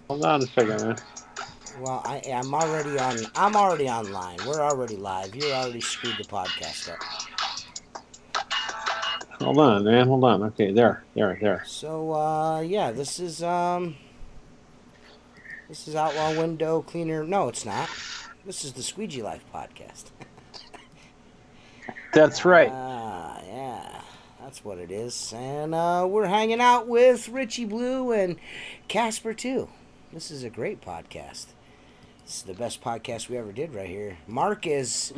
Hold on a second, man. Well, I'm already on. I'm already online. We're already live. You already screwed the podcast up. Hold on, man. Hold on. Okay, there. So yeah, this is Outlaw Window Cleaner. No, it's not. This is the Squeegee Life podcast. That's right. Yeah, that's what it is. And we're hanging out with Richie Blue and Casper too. This is a great podcast. This is the best podcast we ever did right here. Mark is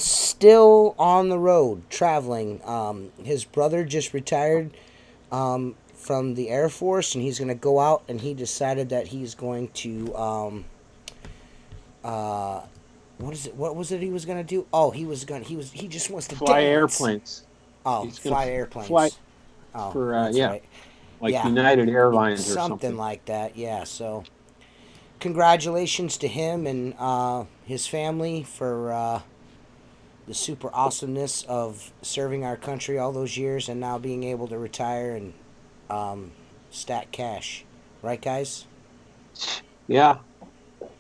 still on the road traveling. His brother just retired from the Air Force, and he's going to go out. And he decided that he's going to uh, what is it? What was it he was going to do? Oh, he just wants to Fly dance. airplanes. Oh, He's gonna fly fly airplanes. Oh, for that's yeah, right. like Yeah, United Airlines or something something. like that. Yeah. So, congratulations to him and his family for the super awesomeness of serving our country all those years and now being able to retire and stack cash. Right, guys? Yeah,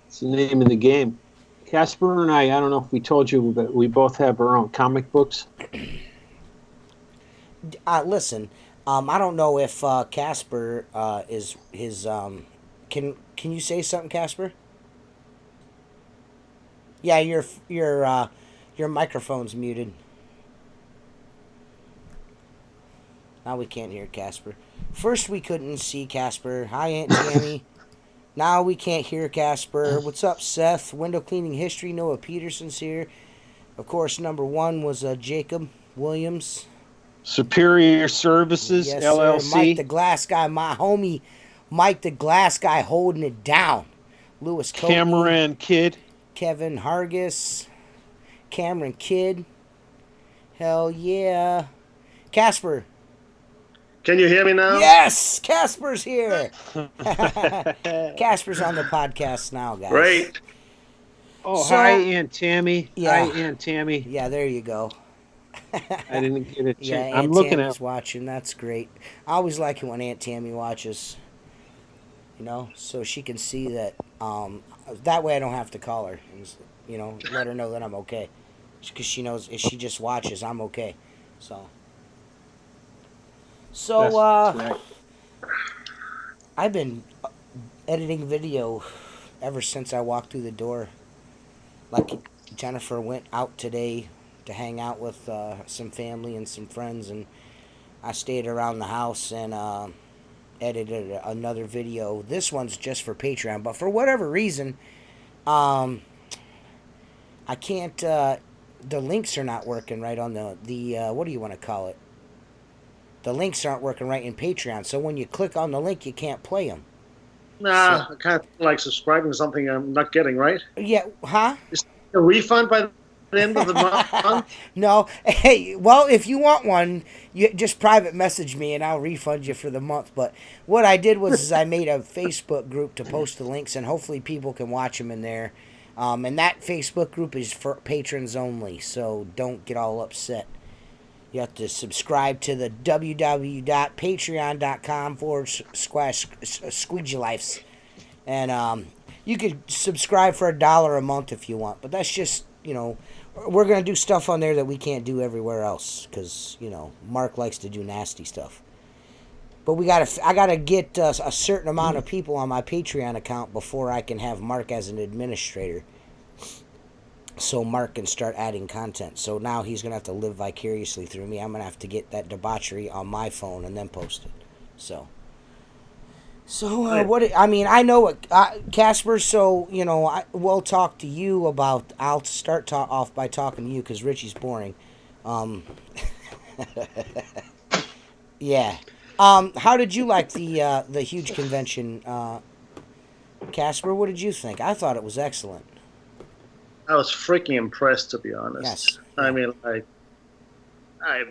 it's the name of the game. Casper and I don't know if we told you, but we both have our own comic books. Listen, I don't know if Casper is his. Can you say something, Casper? Yeah, your microphone's muted. Now we can't hear Casper. First we couldn't see Casper. Hi, Aunt Tammy. Now we can't hear Casper. What's up, Seth? Window cleaning history. Noah Peterson's here. Of course, number one was Jacob Williams. Superior Services Yes, sir. Mike the LLC. Glass Guy, my homie. Mike the Glass Guy holding it down. Lewis Coatney, Cameron Kidd. Kevin Hargis, Cameron Kidd. Hell yeah. Casper. Can you hear me now? Yes, Casper's here. Casper's on the podcast now, guys. Great. Oh, hi, So, Aunt Tammy. Hi, yeah. Aunt Tammy. Yeah, there you go. I didn't get a Yeah, chance. I'm Aunt looking at. Tammy's watching. That's great. I always like it when Aunt Tammy watches, so she can see that. That way I don't have to call her and, let her know that I'm okay. Because she knows if she just watches, I'm okay. So, so That's uh, right. I've been editing video ever since I walked through the door. Like Jennifer went out today to hang out with some family and some friends, and I stayed around the house and edited another video. This one's just for Patreon, but for whatever reason, um, I can't. The links are not working right on the what do you want to call it? The links aren't working right in Patreon. So when you click on the link, you can't play them. So Nah, I can't like subscribing to something I'm not getting, right? yeah, huh? Is a refund by the end of the month? No. Hey, well, if you want one, you just private message me and I'll refund you for the month. But what I did was is I made a Facebook group to post the links, and hopefully people can watch them in there. And that Facebook group is for patrons only, so don't get all upset. You have to subscribe to the www.patreon.com/squeegee lives. And you could subscribe for $1 a month if you want. But that's just, we're going to do stuff on there that we can't do everywhere else. Because, Mark likes to do nasty stuff. But I gotta get a certain amount of people on my Patreon account before I can have Mark as an administrator. So Mark can start adding content. So now he's gonna have to live vicariously through me. I'm gonna have to get that debauchery on my phone and then post it. So Right. what? I mean, I know what Casper. So we'll talk to you about. I'll start off by talking to you because Richie's boring. Um, yeah. How did you like the huge convention, Casper? What did you think? I thought it was excellent. I was freaking impressed, to be honest. Yes. I Yeah.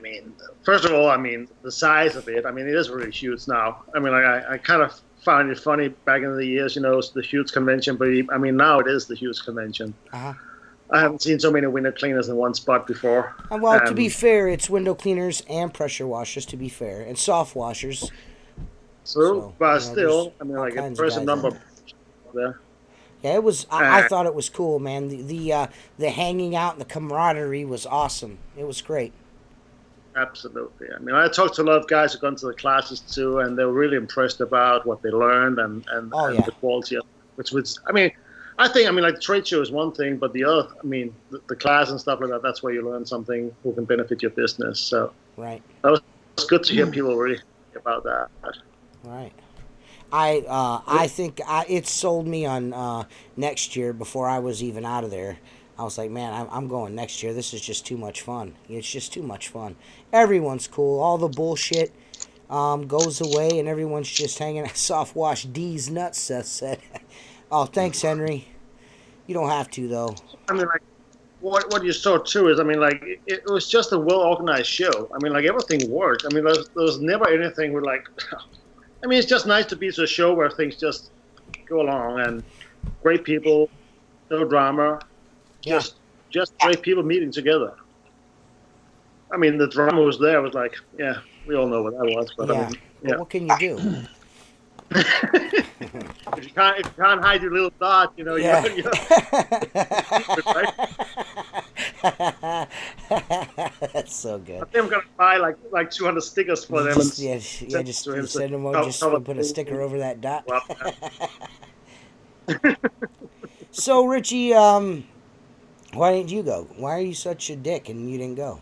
mean, first of all, I mean, the size of it. I mean, it is really huge now. I mean, I kind of found it funny back in the years, it's the huge convention, but I mean, now it is the huge convention. Uh huh. I haven't seen so many window cleaners in one spot before. Well, to be fair, it's window cleaners and pressure washers. To be fair, and soft washers. So, but there's still, I mean, all like a kinds of person guys out number there. there. Yeah, it was. I thought it was cool, man. The hanging out and the camaraderie was awesome. It was great. Absolutely. I mean, I talked to a lot of guys who've gone to the classes too, and they were really impressed about what they learned Oh and yeah, the quality of it, which was, I mean, like the trade show is one thing, but the other, I mean, the class and stuff like that, that's where you learn something who can benefit your business. So right, that was good to hear people really about that. right. I think it sold me on next year before I was even out of there. I was like, man, I'm going next year. This is just too much fun. It's just too much fun. Everyone's cool. All the bullshit goes away, and everyone's just hanging out. Soft wash D's nuts, Seth said. Oh, thanks, Henry. You don't have to, though. I mean, like, what you saw too is, I mean, like, it was just a well organized show. I mean, like, everything worked. I mean, there's never anything where, like, I mean, it's just nice to be to a show where things just go along and great people, no drama, Yeah. just great people meeting together. I mean, the drama was there. It was like, yeah, we all know what that was. But Yeah. I mean, But yeah. what can you do? if you can't hide your little dot, you know, Yeah. you're right? That's so good. I think I'm gonna buy like 200 stickers for them. Just, yeah, just to him, send them so- out. Just so- put a sticker over that dot. Well, So Richie, why didn't you go? Why are you such a dick and you didn't go?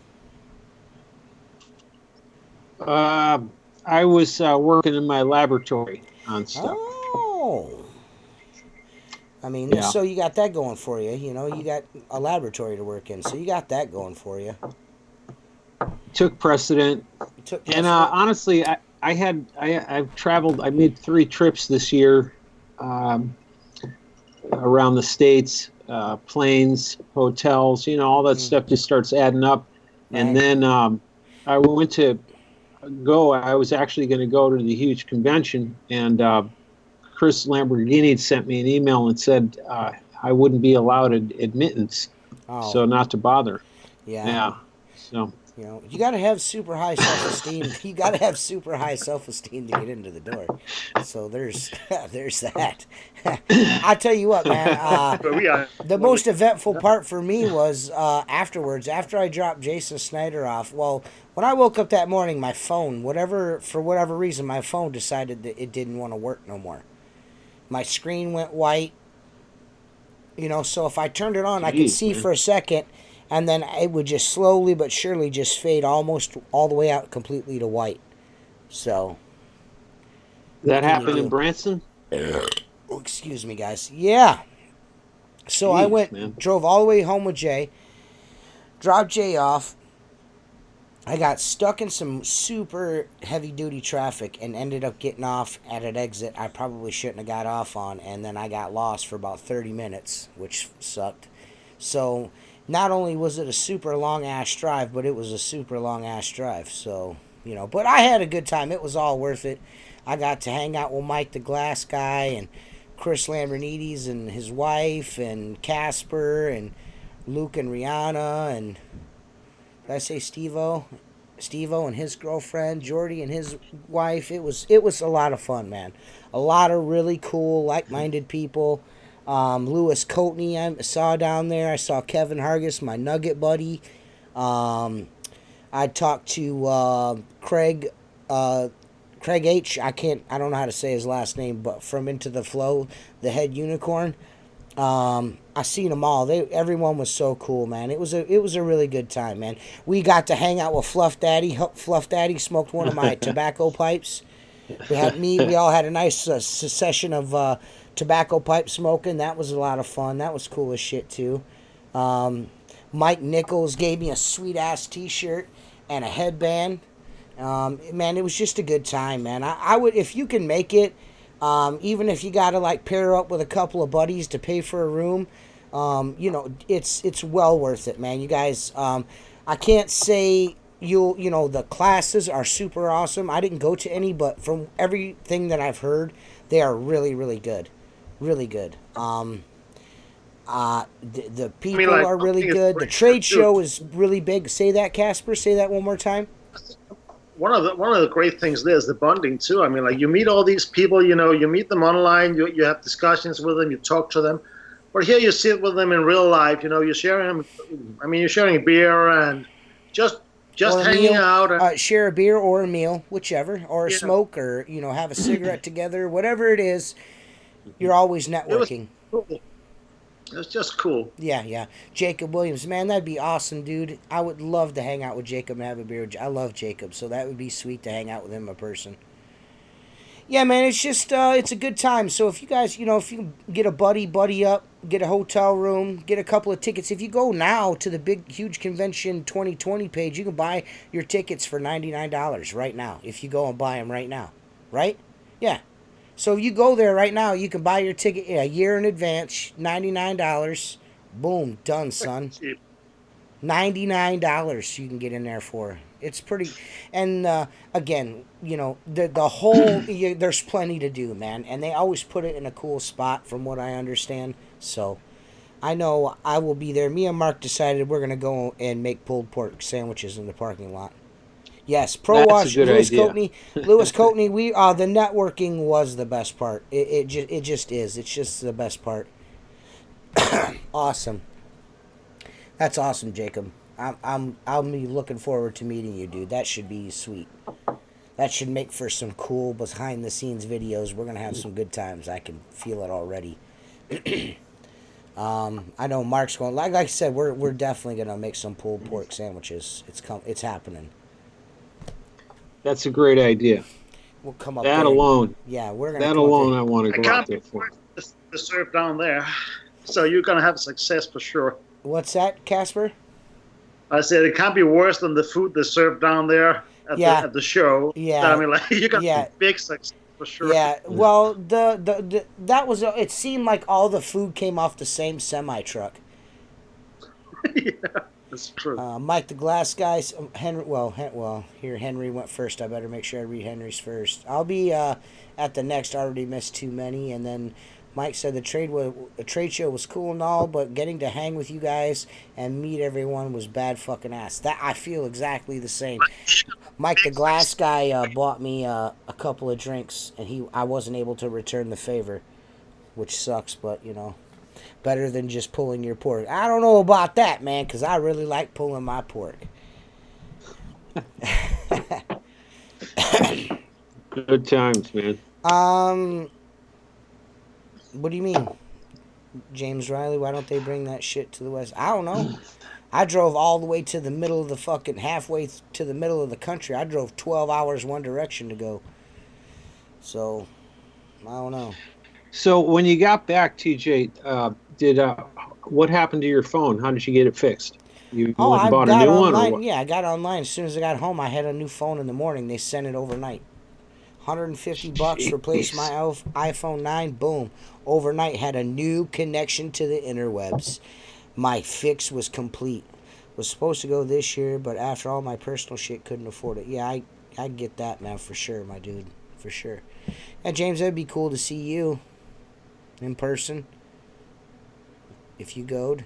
I was working in my laboratory on stuff. Oh. I mean, Yeah. so you got that going for you. You know, you got a laboratory to work in, so you got that going for you. Took precedent. You took And precedent. honestly, I've traveled. I made 3 trips this year around the states, planes, hotels. You know, all that stuff just starts adding up. And Right. then I went to go. I was actually going to go to the huge convention, and Chris Lamborghini sent me an email and said I wouldn't be allowed admittance, Oh. so not to bother. Yeah. Yeah. So. You know, you got to have super high self-esteem. You got to have super high self-esteem to get into the door. So there's that. I tell you what, man. but we are. The most eventful part for me was afterwards, after I dropped Jason Snyder off. Well, when I woke up that morning, my phone, for whatever reason, my phone decided that it didn't want to work no more. My screen went white. You know, so if I turned it on, I could Jeez, see man. for a second, and then it would just slowly but surely just fade almost all the way out completely to white. So. That can you happened do? in Branson? Oh, excuse me, guys. Yeah. So I Man. drove all the way home with Jay, dropped Jay off. I got stuck in some super heavy-duty traffic and ended up getting off at an exit I probably shouldn't have got off on, and then I got lost for about 30 minutes, which sucked. So not only was it a super long-ass drive, but it was a super long-ass drive. So, you know, but I had a good time. It was all worth it. I got to hang out with Mike the Glass Guy and Chris Lambernides and his wife and Casper and Luke and Rihanna and did I say Steve-O? Steve-O and his girlfriend, Jordy and his wife. It was a lot of fun, man. A lot of really cool, like-minded people. Lewis Coatney I saw down there. I saw Kevin Hargis, my Nugget buddy. I talked to Craig H. I don't know how to say his last name, but from Into the Flow, the head unicorn. I seen them all. Everyone was so cool, man. It was a really good time, man. We got to hang out with Fluff Daddy. Fluff Daddy smoked one of my tobacco pipes. We all had a nice session of tobacco pipe smoking. That was a lot of fun. That was cool as shit too. Mike Nichols gave me a sweet ass T-shirt and a headband. Man, it was just a good time, man. I would, if you can make it, even if you gotta like pair up with a couple of buddies to pay for a room, you know, it's well worth it, man. You guys, I can't say you know, the classes are super awesome. I didn't go to any, but from everything that I've heard, they are really, really good. Really good. The people like, are really something is good. The pretty trade good, too. show is really big. Say that, Casper. Say that one more time. one of the great things there is the bonding too. I mean, like you meet all these people, you meet them online, you have discussions with them, you talk to them, but here you sit with them in real life. You're sharing. I mean, you're sharing beer and just Or a hanging meal, out. And, share a beer or a meal, whichever, or a yeah, smoke, or have a cigarette together, whatever it is. You're always it was networking. cool. It was just cool. Yeah, yeah. Jacob Williams, man, that'd be awesome, dude. I would love to hang out with Jacob and have a beer. I love Jacob, so that would be sweet to hang out with him in person. Yeah, man, it's just it's a good time. So if you guys, if you get a buddy up, get a hotel room, get a couple of tickets. If you go now to the big huge convention 2020 page, you can buy your tickets for $99 right now. If you go and buy them right now, right? Yeah. So if you go there right now, you can buy your ticket a year in advance, $99. Boom, done, son. Cheap. $99 you can get in there for. It's pretty, and again, the whole there's plenty to do, man, and they always put it in a cool spot, from what I understand. So, I know I will be there. Me and Mark decided we're gonna go and make pulled pork sandwiches in the parking lot. Yes, Pro That's Watch, a good Lewis idea. Coatney. Lewis Coatney, the networking was the best part. It just is. It's just the best part. Awesome. That's awesome, Jacob. I'll be looking forward to meeting you, dude. That should be sweet. That should make for some cool behind the scenes videos. We're gonna have some good times. I can feel it already. I know Mark's going. Like I said, we're definitely gonna make some pulled pork sandwiches. It's happening. That's a great idea. We'll come up That there. alone. Yeah, we're gonna. That come up alone, there. I want I to go can't out there for. to serve down there, so you're gonna have success for sure. What's that, Casper? I said it can't be worse than the food they serve down there at the show. Yeah. So, I mean, like you're gonna Yeah. big success for sure. Yeah. Well, the that was it seemed like all the food came off the same semi truck. Yeah, that's true. Mike the Glass Guy, Henry. Here Henry went first. I better make sure I read Henry's first. I'll be at the next. Already missed too many, and then Mike said the trade show was cool and all, but getting to hang with you guys and meet everyone was bad fucking ass. That I feel exactly the same. Mike the Glass Guy bought me a couple of drinks, and I wasn't able to return the favor, which sucks. But better than just pulling your pork. I don't know about that, man, because I really like pulling my pork. Good times, man. What do you mean? James Riley, why don't they bring that shit to the West? I don't know. I drove all the way to the middle of the halfway to the middle of the country. I drove 12 hours one direction to go. So, I don't know. So when you got back, TJ, what happened to your phone? How did you get it fixed? You went and bought a new one, or what? Yeah, I got online. As soon as I got home, I had a new phone in the morning. They sent it overnight. $150, replaced my iPhone 9. Boom. Overnight, had a new connection to the interwebs. My fix was complete. Was supposed to go this year, but after all my personal shit, couldn't afford it. Yeah, I get that, man, for sure, my dude. For sure. Yeah, James, that'd be cool to see you in person. If you goed.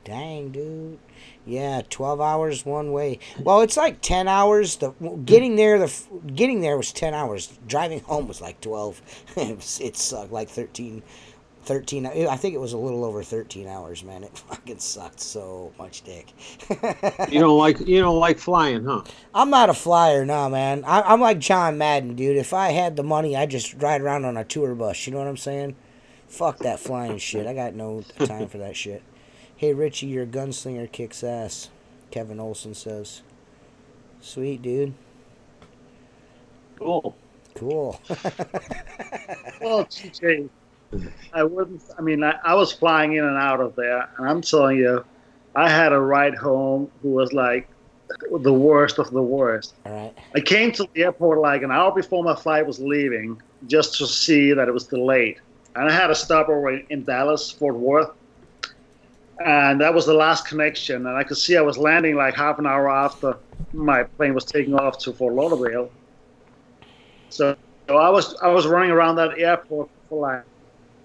Dang, dude. Yeah, 12 hours one way. Well, it's like 10 hours. Getting there was 10 hours. Driving home was like 12. It sucked, like 13. I think it was a little over 13 hours, man. It fucking sucked so much dick. You don't like flying, huh? I'm not a flyer, no, man. I'm like John Madden, dude. If I had the money, I'd just ride around on a tour bus. You know what I'm saying? Fuck that flying shit. I got no time for that shit. Hey, Richie, your gunslinger kicks ass, Kevin Olson says. Sweet, dude. Cool. Cool. Well, TJ, I was flying in and out of there, and I'm telling you, I had a ride home who was like the worst of the worst. All right. I came to the airport like an hour before my flight was leaving just to see that it was delayed. And I had a stopover in Dallas, Fort Worth. And that was the last connection. And I could see I was landing like half an hour after my plane was taking off to Fort Lauderdale. So I was running around that airport for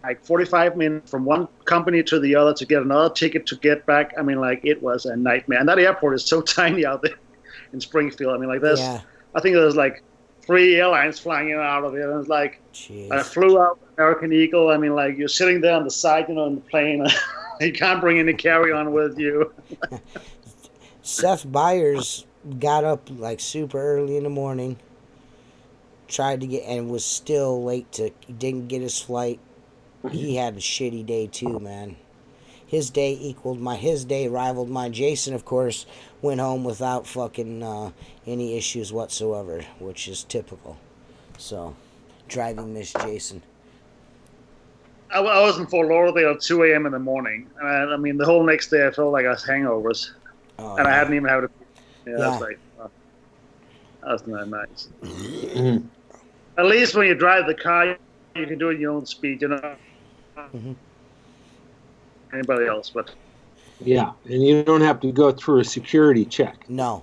like 45 minutes from one company to the other to get another ticket to get back. I mean, like, it was a nightmare. And that airport is so tiny out there. in Springfield. I mean, like Yeah. I think there's like 3 airlines flying in and out of it. And it's like, Jeez. I flew out American Eagle. I mean, like you're sitting there on the side, in the plane. You can't bring any carry-on with you. Seth Byers got up like super early in the morning, tried to get, and was still late didn't get his flight. He had a shitty day too, man. His day rivaled mine. Jason, of course, went home without fucking any issues whatsoever, which is typical. So, driving Miss Jason. I was in Fort Lauderdale at 2 a.m. in the morning. And I mean, the whole next day I felt like I was hangovers. Oh, and yeah. I hadn't even had a... Yeah, Yeah. that's like... that's not nice. At least when you drive the car, you can do it at your own speed, Mm-hmm. Anybody else, but... Yeah, and you don't have to go through a security check. No.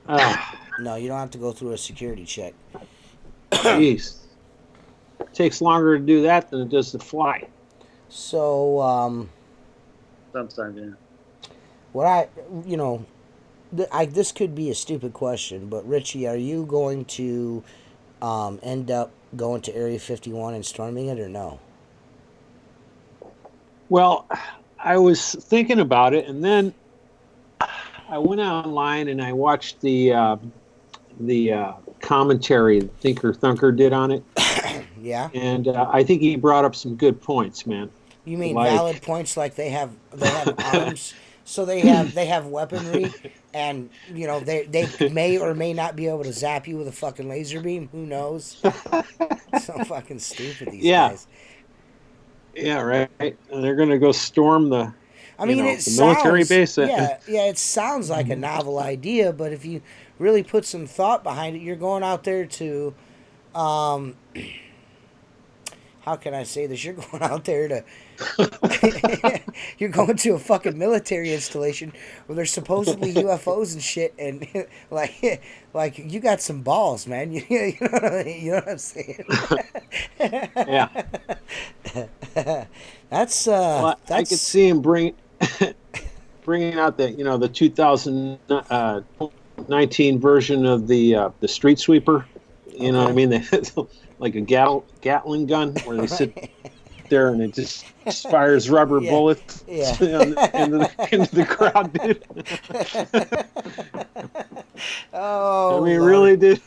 Ah, No, you don't have to go through a security check. jeez. It takes longer to do that than it does to fly. So, Sometimes, yeah. this could be a stupid question, but Richie, are you going to end up going to Area 51 and storming it or no? Well, I was thinking about it, and then I went online and I watched the commentary Thinker Thunker did on it. Yeah. And I think he brought up some good points, man. You mean Like- valid points, like they have arms, so they have weaponry, and they may or may not be able to zap you with a fucking laser beam. Who knows? So fucking stupid, these guys. Yeah, right. And they're gonna go storm the. I mean, the military base. Yeah, it sounds like a novel idea, but if you really put some thought behind it, you're going out there to, how can I say this? You're going out there to, you're going to a fucking military installation where there's supposedly UFOs and shit, and like you got some balls, man. You know what I'm saying? Yeah. That's Well, I could see him bringing out the 2019 version of the street sweeper. You know what I mean? Like a Gatling gun where they sit there and it just fires rubber bullets into the crowd, dude. Oh, I mean, Lord. really, dude.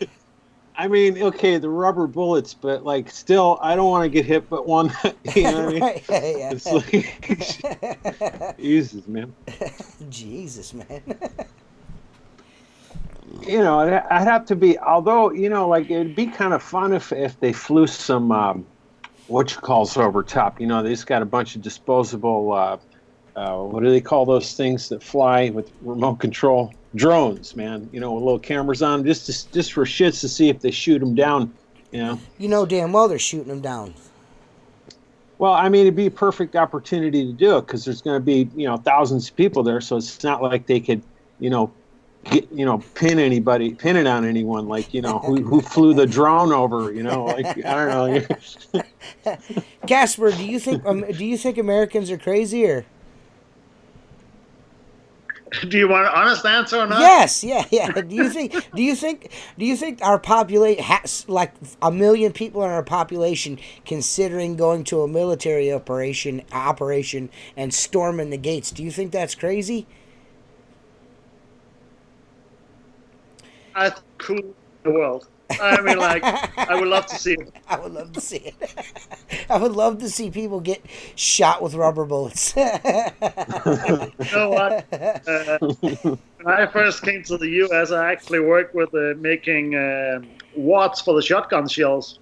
I mean, okay, the rubber bullets, but like, still, I don't want to get hit but one. You know what I mean? Right, yeah. It's like, Jesus, man. Jesus, man. I'd have to be. Although, like, it'd be kind of fun if they flew some over top. They just got a bunch of disposable. What do they call those things that fly with remote control? Drones, man. With little cameras on them, just for shits to see if they shoot them down. You know damn well they're shooting them down. Well, I mean, it'd be a perfect opportunity to do it because there's going to be thousands of people there, so it's not like they could pin it on anyone, like who flew the drone over. Like, I don't know. Casper, do you think Americans are crazy or? Do you want an honest answer or not? Yes, yeah. Do you think our population has like 1 million people in our population considering going to a military operation and storming the gates? Do you think that's crazy? I think cool in the world. I mean, like, I would love to see it. I would love to see it. I would love to see people get shot with rubber bullets. You know what? When I first came to the U.S., I actually worked with making wads for the shotgun shells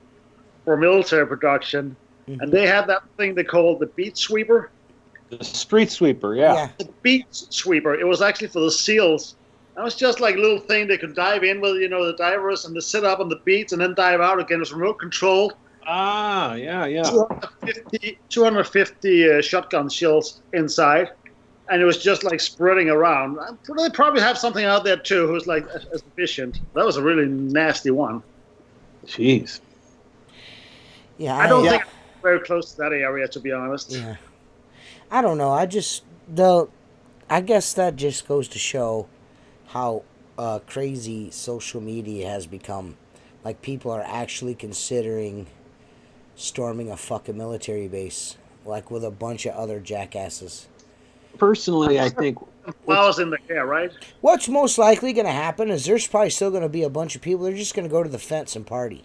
for military production. Mm-hmm. And they had that thing they called the beat sweeper. The street sweeper, yeah. The beat sweeper. It was actually for the SEALs. That was just like a little thing they could dive in with, the divers, and to sit up on the beats and then dive out again. It was remote controlled. Ah, yeah. 250 shotgun shells inside, and it was just like spreading around. They probably have something out there too who's like as efficient. That was a really nasty one. Jeez. Yeah, I don't think I'm very close to that area, to be honest. Yeah, I don't know. I guess that just goes to show how crazy social media has become. Like, people are actually considering storming a fucking military base, like with a bunch of other jackasses. Personally, I think Flowers in the air, right? What's most likely going to happen is there's probably still going to be a bunch of people. They're just going to go to the fence and party.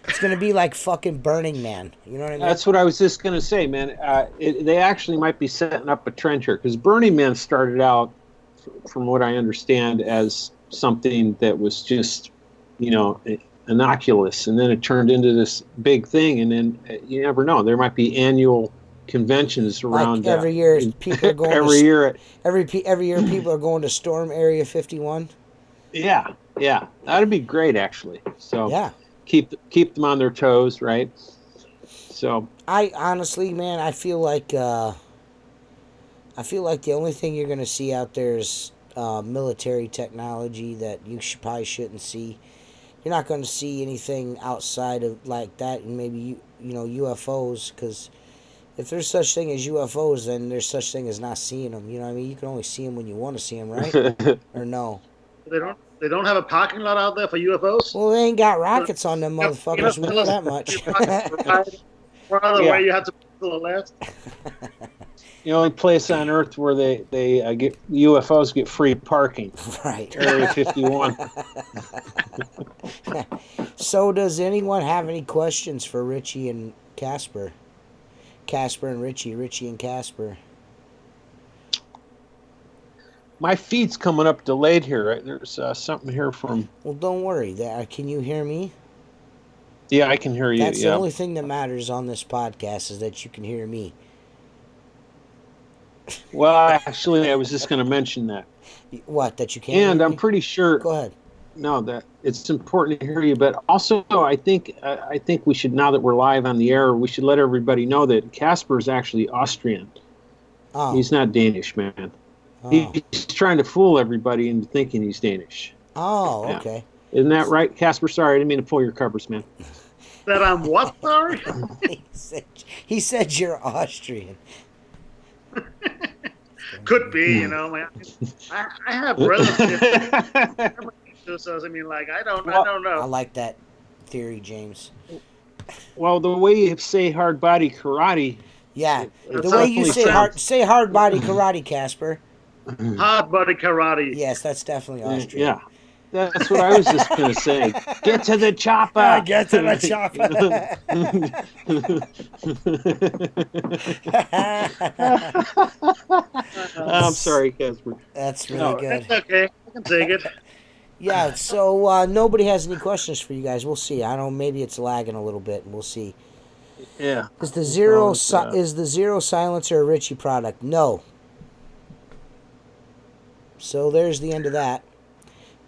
It's going to be like fucking Burning Man. You know what I mean? that's what I was just going to say, man. They actually might be setting up a trend here because Burning Man started out, from what I understand, as something that was just, innocuous, and then it turned into this big thing, and then you never know. There might be annual conventions around like every year. People are going every year. Every year, people are going to storm Area 51. Yeah, that'd be great, actually. So Yeah. Keep them on their toes, right? So I honestly, man, I feel like the only thing you're going to see out there is military technology that you probably shouldn't see. You're not going to see anything outside of like that, and maybe UFOs, because if there's such thing as UFOs, then there's such thing as not seeing them. You know what I mean? You can only see them when you want to see them, right? Or no? They don't have a parking lot out there for UFOs. Well, they ain't got rockets on them motherfuckers. We know that much. Rather way you have to to the left. The only place on Earth where they get UFOs get free parking. Right. Area 51. So, does anyone have any questions for Richie and Casper? Casper and Richie, Richie and Casper. My feed's coming up delayed here. Right? There's something here from. Well, don't worry. Can you hear me? Yeah, I can hear you. That's the only thing that matters on this podcast is that you can hear me. Well, actually, I was just going to mention that. What, that you can't And hear I'm me? pretty sure. Go ahead. No, that it's important to hear you, but also I think we should, now that we're live on the air, we should let everybody know that Casper is actually Austrian. Oh. He's not Danish, man. Oh. He's trying to fool everybody into thinking he's Danish. Oh, okay. Yeah. Isn't that right, Casper? Sorry, I didn't mean to pull your covers, man. That I'm what, sorry? he said you're Austrian. Could be, man. I have relatives. So I mean, like, I don't know. I like that theory, James. Well, the way you say hard body karate. Yeah, the way you say hard body karate, Casper. Hard body karate. Yes, that's definitely Austrian. Yeah. That's what I was just going to say. Get to the chopper. Get to the chopper. I'm sorry, Casper. That's really good. It's okay. I can take it. Yeah, so nobody has any questions for you guys. We'll see. I don't know, maybe it's lagging a little bit, and we'll see. Yeah. Is the zero silencer a Richie product? No. So there's the end of that.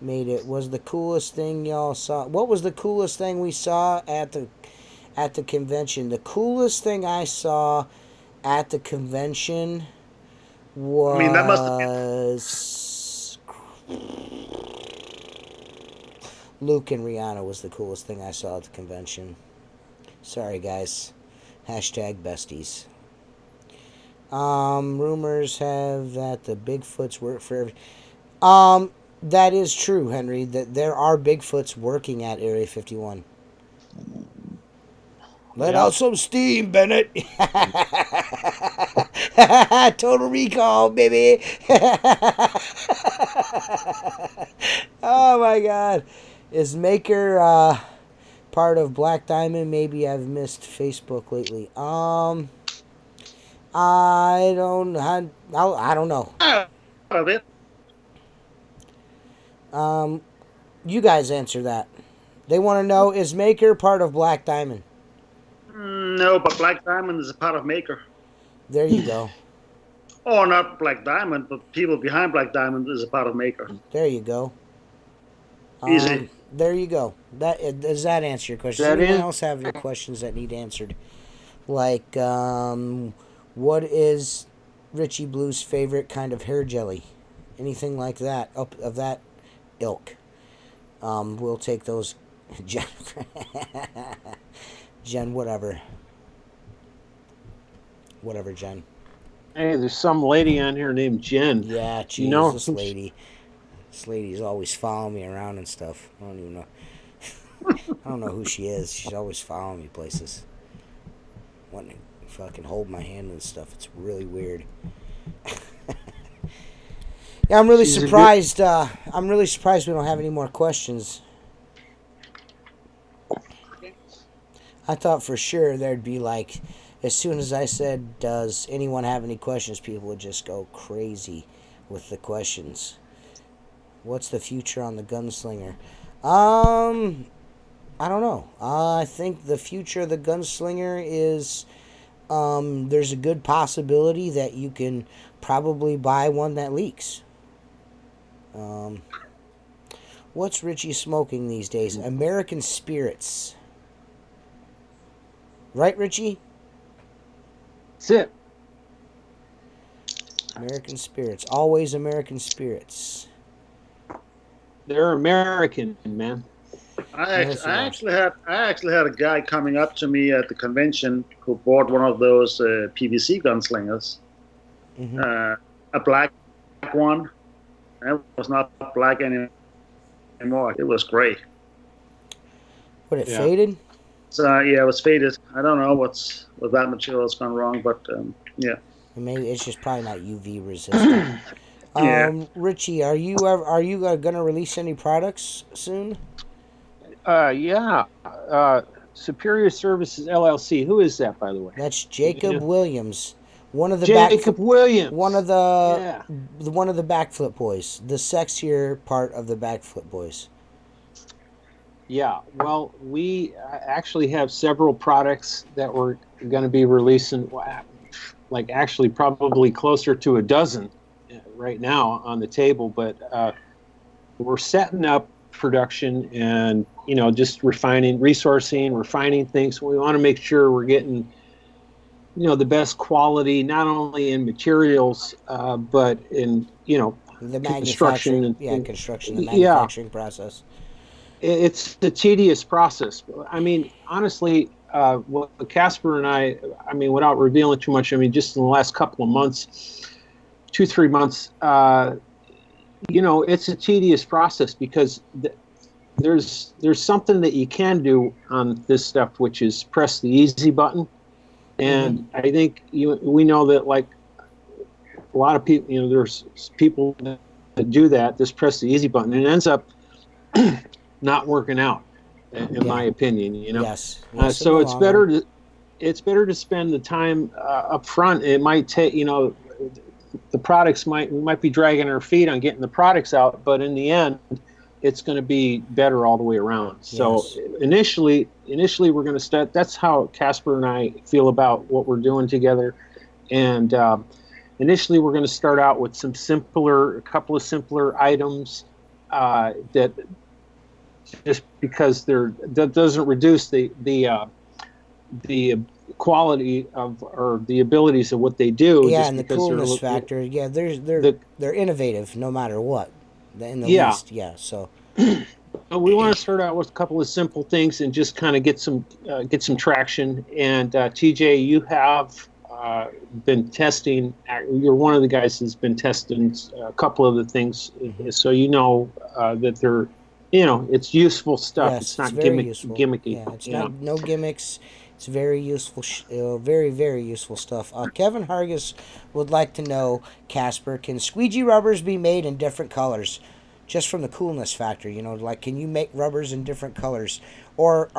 Was the coolest thing y'all saw? What was the coolest thing we saw at the convention? The coolest thing I saw at the convention was. I mean, that must have been. Luke and Rihanna was the coolest thing I saw at the convention. Sorry, guys. #besties. Rumors have that the Bigfoots work for that is true, Henry, that there are Bigfoots working at Area 51. Let out some steam, Bennett. Total Recall, baby. Oh, my God. Is Maker part of Black Diamond? Maybe I've missed Facebook lately. I don't know. Of it. You guys answer that. They want to know, is Maker part of Black Diamond? No, but Black Diamond is a part of Maker. There you go. Or not Black Diamond, but people behind Black Diamond is a part of Maker. There you go. Easy. There you go. Does that answer your question? Does anyone else have any questions that need answered? Like, what is Richie Blue's favorite kind of hair jelly? Anything like that, of that ilk. We'll take those. Jen, whatever. Whatever, Jen. Hey, there's some lady on here named Jen. Yeah, Jesus, lady. This lady's always following me around and stuff. I don't even know. I don't know who she is. She's always following me places. Wanting to fucking hold my hand and stuff. It's really weird. Yeah, I'm really surprised. I'm really surprised we don't have any more questions. I thought for sure there'd be like, as soon as I said, "Does anyone have any questions?" people would just go crazy with the questions. What's the future on the gunslinger? I don't know. I think the future of the gunslinger is there's a good possibility that you can probably buy one that leaks. What's Richie smoking these days? American Spirits. Right, Richie? That's it. American Spirits. Always American Spirits. They're American, man. I actually had a guy coming up to me at the convention who bought one of those PVC gunslingers, a black one. It was not black anymore. It was gray. What, it faded? So yeah, it was faded. I don't know what's with that material has gone wrong, but yeah. Maybe it's just probably not UV resistant. Richie, are you going to release any products soon? Yeah. Superior Services LLC. Who is that, by the way? That's Jacob Williams, one of the Williams, one of the Backflip Boys, the sexier part of the Backflip Boys. Yeah. Well, we actually have several products that we're going to be releasing. Like actually, probably closer to a dozen right now on the table, but we're setting up production and just refining things. We want to make sure we're getting the best quality, not only in materials but in the construction the manufacturing process. It's the tedious process. I mean, honestly, what Casper and I mean, without revealing too much, I mean, just in the last couple of months, 2-3 months, it's a tedious process because there's something that you can do on this stuff, which is press the easy button. And I think we know that, like, a lot of people, there's people that do that, just press the easy button, and it ends up not working out, in my opinion. Yes. So it's better to spend the time up front. It might take, the products we might be dragging our feet on getting the products out, but in the end, it's going to be better all the way around. So initially we're going to start. That's how Casper and I feel about what we're doing together. And initially, we're going to start out with a couple of simpler items that just because that doesn't reduce the quality of or the abilities of what they do. Yeah, and the coolness factor. Yeah, they're innovative no matter what. In the least, so we want to start out with a couple of simple things and just kind of get some traction. And TJ, you have been testing. You're one of the guys that's been testing a couple of the things, so that they're it's useful stuff. Yes, it's not gimmicky. Yeah, it's no gimmicks. It's very useful, very, very useful stuff. Kevin Hargis would like to know, Casper, can squeegee rubbers be made in different colors? Just from the coolness factor, like, can you make rubbers in different colors? Or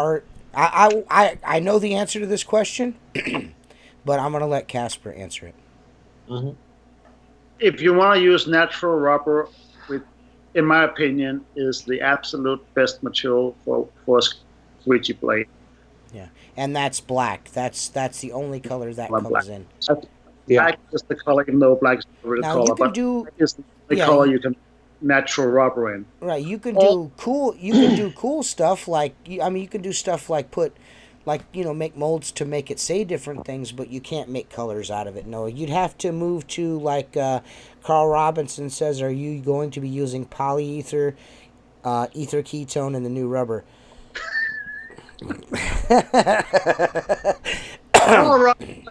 I know the answer to this question, but I'm going to let Casper answer it. Mm-hmm. If you want to use natural rubber, in my opinion, is the absolute best material for a squeegee blade. Yeah, and that's black. That's the only color that comes in. Black is the color, even though black is the real color. You can do the color you can natural rubber in. Right. You can do cool. You can do cool stuff like you can do stuff like make molds to make it say different things, but you can't make colors out of it. No, you'd have to move to like Carl Robinson says. Are you going to be using polyether, ether ketone in the new rubber?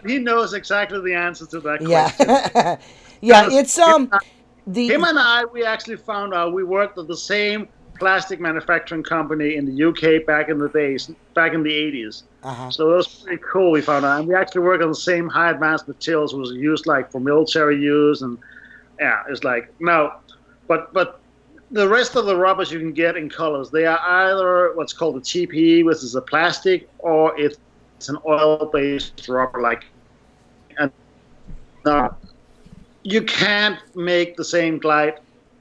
He knows exactly the answer to that question. Yeah, it's Him and I, we actually found out we worked at the same plastic manufacturing company in the UK back in the days, back in the 80s. So it was pretty cool. We found out, and we actually work on the same high advanced materials, was used like for military use, and yeah, it's like no, but the rest of the rubbers you can get in colors, they are either what's called a TPE, which is a plastic, or it's an oil-based rubber. Like, and you can't make the same glide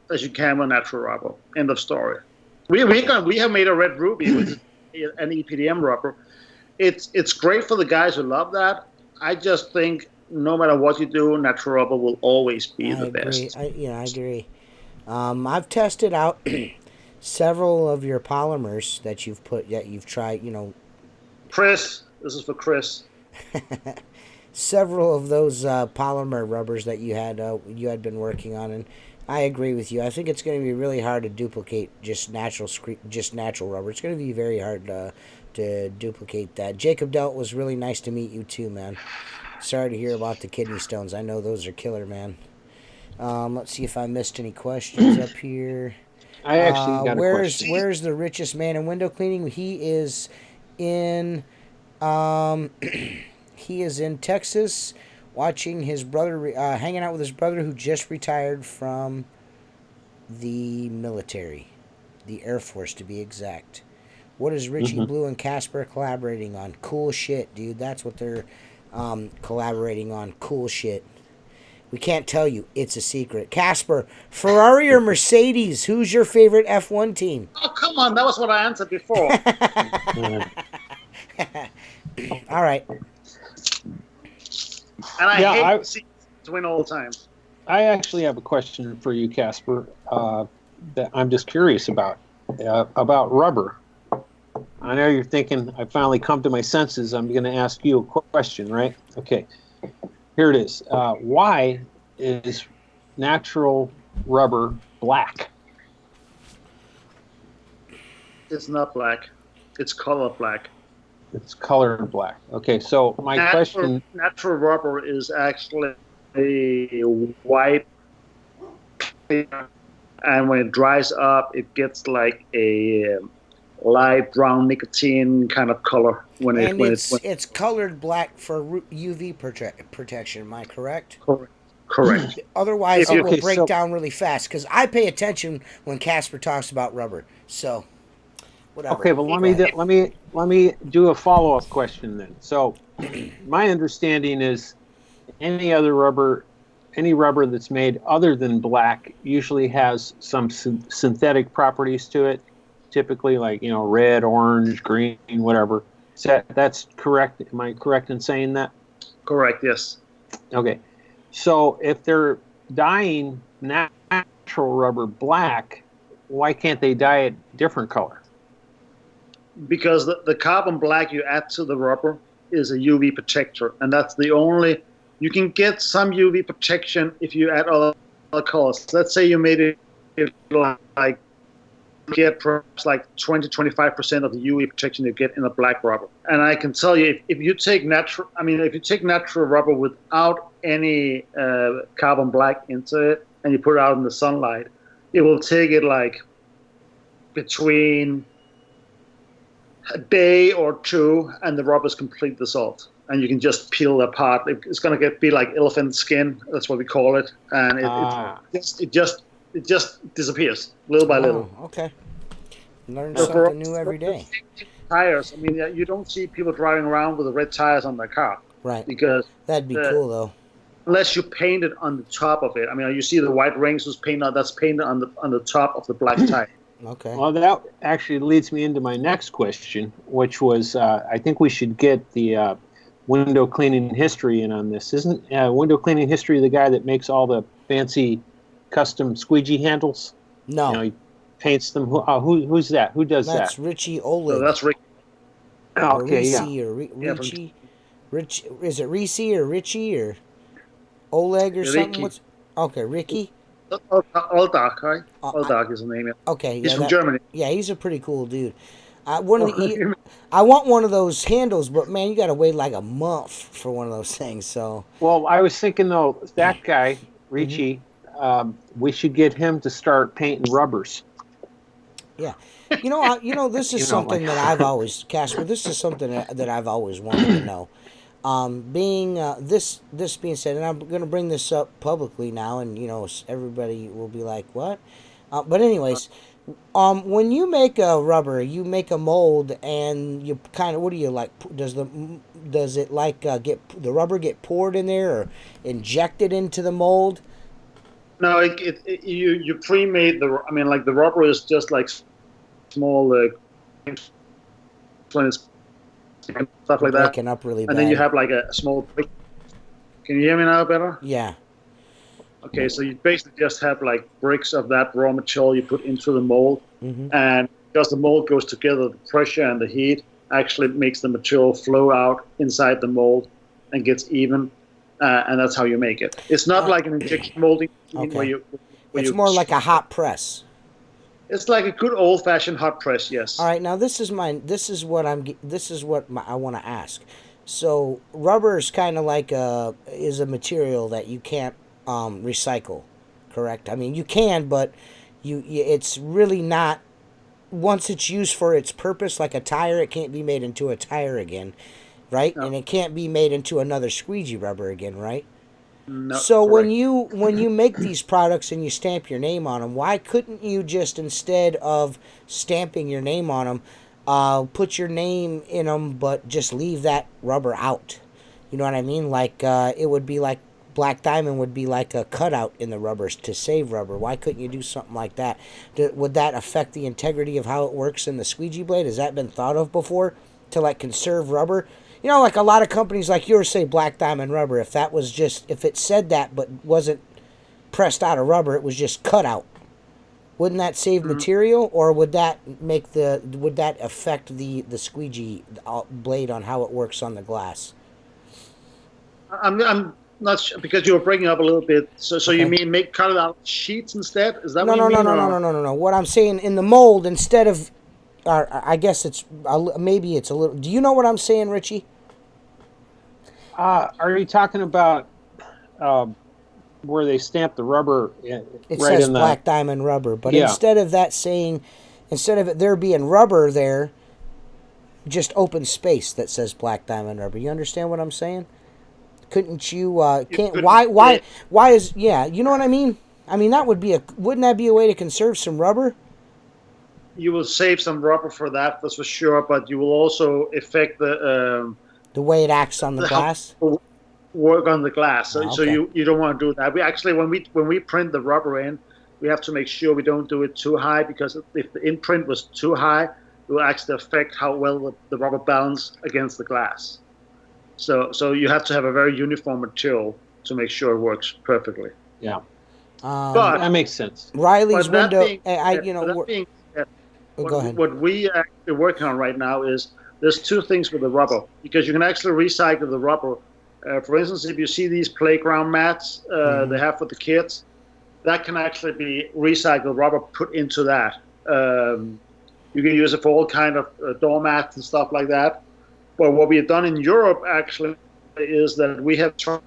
as you can with natural rubber. End of story. We have made a red ruby with an EPDM rubber. It's great for the guys who love that. I just think no matter what you do, natural rubber will always be the best. I agree. I've tested out several of your polymers that you've tried. Chris, this is for Chris. Several of those polymer rubbers that you had been working on, and I agree with you. I think it's going to be really hard to duplicate just natural rubber. It's going to be very hard to duplicate that. Jacob Delt, was really nice to meet you too, man. Sorry to hear about the kidney stones. I know those are killer, man. Let's see if I missed any questions up here. I actually got a question. Where's the richest man in window cleaning? He is in he is in Texas, watching his brother, hanging out with his brother who just retired from the military, the Air Force to be exact. What is Richie Blue and Casper collaborating on? Cool shit, dude. That's what they're collaborating on. Cool shit. We can't tell you. It's a secret. Casper, Ferrari or Mercedes? Who's your favorite F1 team? Oh, come on. That was what I answered before. All right. And I hate Mercedes to win all the time. I actually have a question for you, Casper, that I'm just curious about rubber. I know you're thinking, I finally come to my senses. I'm going to ask you a question, right? Okay. Here it is. Why is natural rubber black? It's not black. It's color black. It's colored black. Okay, so my question... Natural rubber is actually a white, and when it dries up, it gets like a light brown nicotine kind of color. It's colored black for UV protection. Am I correct? Correct. Otherwise, it will break down really fast. Because I pay attention when Casper talks about rubber. So, whatever. Okay, but let me do a follow-up question then. So, my understanding is any rubber that's made other than black usually has some synthetic properties to it. Typically, like red, orange, green, whatever. That's correct. Am I correct in saying that? Correct. Yes. Okay. So if they're dyeing natural rubber black, why can't they dye it different color? Because the carbon black you add to the rubber is a UV protector, and that's the only. You can get some UV protection if you add other colors. Let's say you made it like. Get perhaps like 20-25% of the UV protection you get in a black rubber. And I can tell you, if you take natural rubber without any carbon black into it, and you put it out in the sunlight, it will take it like between a day or two, and the rubber's completely dissolved, and you can just peel it apart. It's going to be like elephant skin. That's what we call it, and it just disappears little by little. Okay. Learn something new every day. Tires. I mean, you don't see people driving around with the red tires on their car. Right. Because that'd be cool though. Unless you paint it on the top of it. I mean, you see the white rings was painted. That's painted on the top of the black tire. Okay. Well, that actually leads me into my next question, which was I think we should get the window cleaning history in on this. Isn't window cleaning history the guy that makes all the fancy custom squeegee handles? No. He paints them. Who's that? Who does that? That's Richie Oleg. So that's Rick. Oh, okay, Richie. Rich, is it Reese or Richie or Oleg or something? Okay, Ricky. Oldach, right? Oldach is the name. Okay, he's from Germany. Yeah, he's a pretty cool dude. I want one of those handles, but man, you got to wait like a month for one of those things. So. Well, I was thinking though, that guy Richie, we should get him to start painting rubbers. Yeah. This is Like something that I've always, Casper, this is something that I've always wanted to know. This being said, and I'm going to bring this up publicly now, and everybody will be like, "What?" But anyways, when you make a rubber, you make a mold, and you kind of, what do you like? Does it like get the rubber get poured in there or injected into the mold? No, you pre-made the. I mean, like the rubber is just like small, when it's stuff like that. Breaking up really bad. And then you have like a small. Can you hear me now better? Yeah. Okay, so you basically just have like bricks of that raw material you put into the mold, and because the mold goes together, the pressure and the heat actually makes the material flow out inside the mold and gets even, and that's how you make it. It's not like an injection molding machine it's more like a hot press. It's like a good old-fashioned hot press, yes. All right, now this is what I want to ask. So rubber is kind of like is a material that you can't recycle, correct? I mean, you can, but it's really not. Once it's used for its purpose, like a tire, it can't be made into a tire again, right? No. And it can't be made into another squeegee rubber again, right? No, so correct. when you make these products and you stamp your name on them, why couldn't you just, instead of stamping your name on them, put your name in them, but just leave that rubber out? You know what I mean? Like it would be like Black Diamond would be like a cutout in the rubbers to save rubber. Why couldn't you do something like that? Would that affect the integrity of how it works in the squeegee blade? Has that been thought of before to like conserve rubber? Like a lot of companies like yours say Black Diamond rubber. If it said that but wasn't pressed out of rubber, it was just cut out. Wouldn't that save material, or would that affect the squeegee blade on how it works on the glass? I'm not sure, because you were breaking up a little bit. So okay. You mean cut it out sheets instead? Is that what you mean? No. What I'm saying, in the mold, instead of, I guess maybe it's a little. Do you know what I'm saying, Richie? Are you talking about where they stamp the rubber? It says Black Diamond rubber, but instead of it there being rubber there, just open space that says Black Diamond rubber. You understand what I'm saying? Couldn't you? Why is? Yeah, you know what I mean. I mean, wouldn't that be a way to conserve some rubber? You will save some rubber for that's for sure, but you will also affect the way it acts on the glass. Work on the glass, so, okay. So you don't want to do that. We actually, when we print the rubber in, we have to make sure we don't do it too high, because if the imprint was too high, it will actually affect how well the rubber balances against the glass. So you have to have a very uniform material to make sure it works perfectly. Yeah, but that makes sense. Riley's window. Go ahead. What we are working on right now is there's two things with the rubber, because you can actually recycle the rubber. For instance, if you see these playground mats they have for the kids, that can actually be recycled rubber put into that. You can use it for all kind of doormats and stuff like that. But what we have done in Europe actually is that we have tried,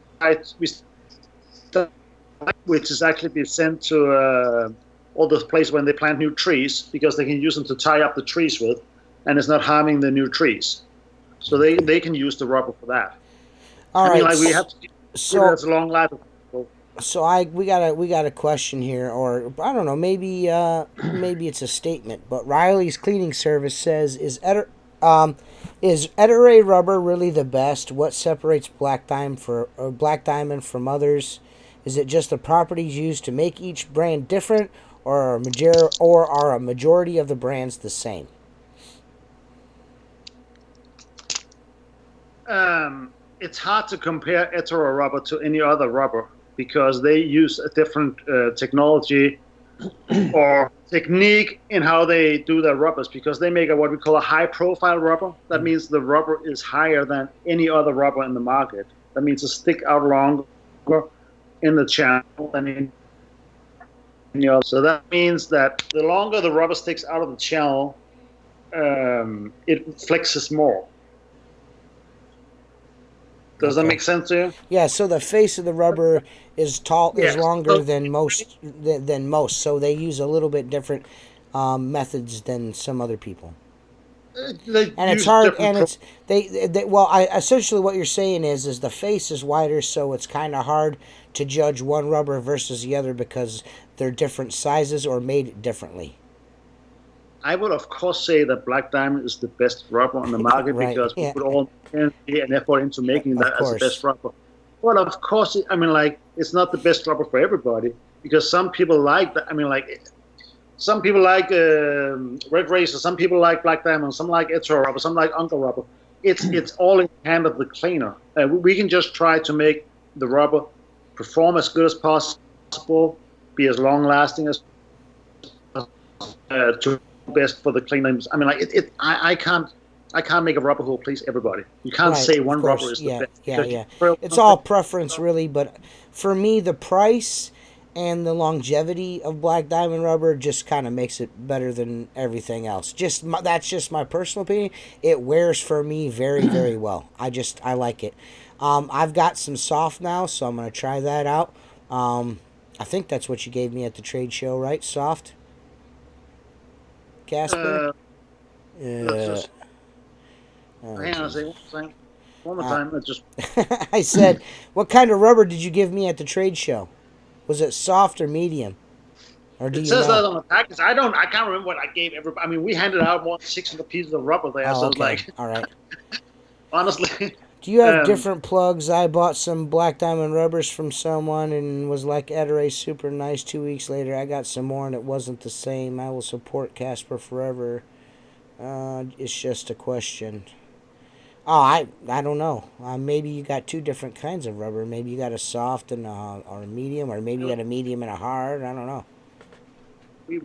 which is actually been sent to all the places when they plant new trees, because they can use them to tie up the trees with, and it's not harming the new trees. So they can use the rubber for that. All right. Like we have to. So it's a long life. So we got a question here, or I don't know, maybe it's a statement. But Riley's Cleaning Service says, is Ettore rubber really the best? What separates Black Diamond from others? Is it just the properties used to make each brand different, or are a majority of the brands the same? It's hard to compare Ettore rubber to any other rubber, because they use a different technology or technique in how they do their rubbers, because they make what we call a high-profile rubber. That means the rubber is higher than any other rubber in the market. That means it stick out longer in the channel than in any other. So that means that the longer the rubber sticks out of the channel, it flexes more. Does that make sense to you? Yeah, so the face of the rubber is is Yes. longer than most. So they use a little bit different methods than some other people. They And it's use hard, different. and it's they well, I essentially what you're saying is the face is wider, so it's kind of hard to judge one rubber versus the other because they're different sizes or made differently. I would, of course, say that Black Diamond is the best rubber on the market Right? because we Yeah, put all energy and effort into making of that as the best course. rubber. But of course, I mean, like, it's not the best rubber for everybody because some people like that. I mean, like, some people like Red Racer, some people like Black Diamond, some like Etro rubber, some like Uncle rubber. It's all in the hand of the cleaner. We can just try to make the rubber perform as good as possible, be as long lasting as to best for the cleaners. I mean, like I can't make a rubber who will please everybody. You can't Right, say of one course. rubber is the Yeah, best. yeah, Because yeah. you It's all preference, really. But for me, the price and the longevity of Black Diamond rubber just kind of makes it better than everything else. That's just my personal opinion. It wears for me very, very well. I like it. I've got some soft now, so I'm gonna try that out. I think that's what you gave me at the trade show, right? Soft, Casper. let's Uh, just oh, hang on a jeez. second. One more Uh, time. Let's just. I said, what kind of rubber did you give me at the trade show? Was it soft or medium? Or do It you says that know? on the package. I can't remember what I gave everybody. I mean, we handed out more than 600 pieces of rubber there, Oh, so it's okay. like, All right. honestly, Do you have um, different plugs? I bought some Black Diamond rubbers from someone and was like, Ederay, super nice. 2 weeks later, I got some more and it wasn't the same. I will support Casper forever. It's just a question. Oh, I don't know. Maybe you got two different kinds of rubber. Maybe you got a soft and or a medium, or maybe you got a medium and a hard. I don't know. we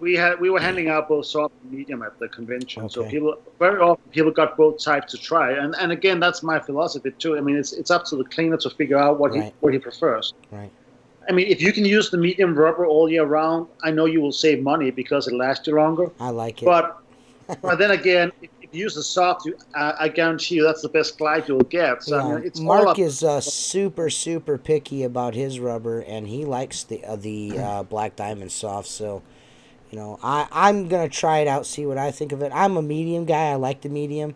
were handing out both soft and medium at the convention, so Okay. people very often people got both types to try, and again that's my philosophy too. I mean, it's up to the cleaner to figure out Right. what he prefers. Right. I mean, if you can use the medium rubber all year round, I know you will save money because it lasts you longer. I like it. But then again, if you use the soft, I guarantee you that's the best glide you'll get. So I mean, it's all Mark up. is super picky about his rubber, and he likes the Black Diamond soft. So, I'm gonna try it out, see what I think of it. I'm a medium guy. I like the medium.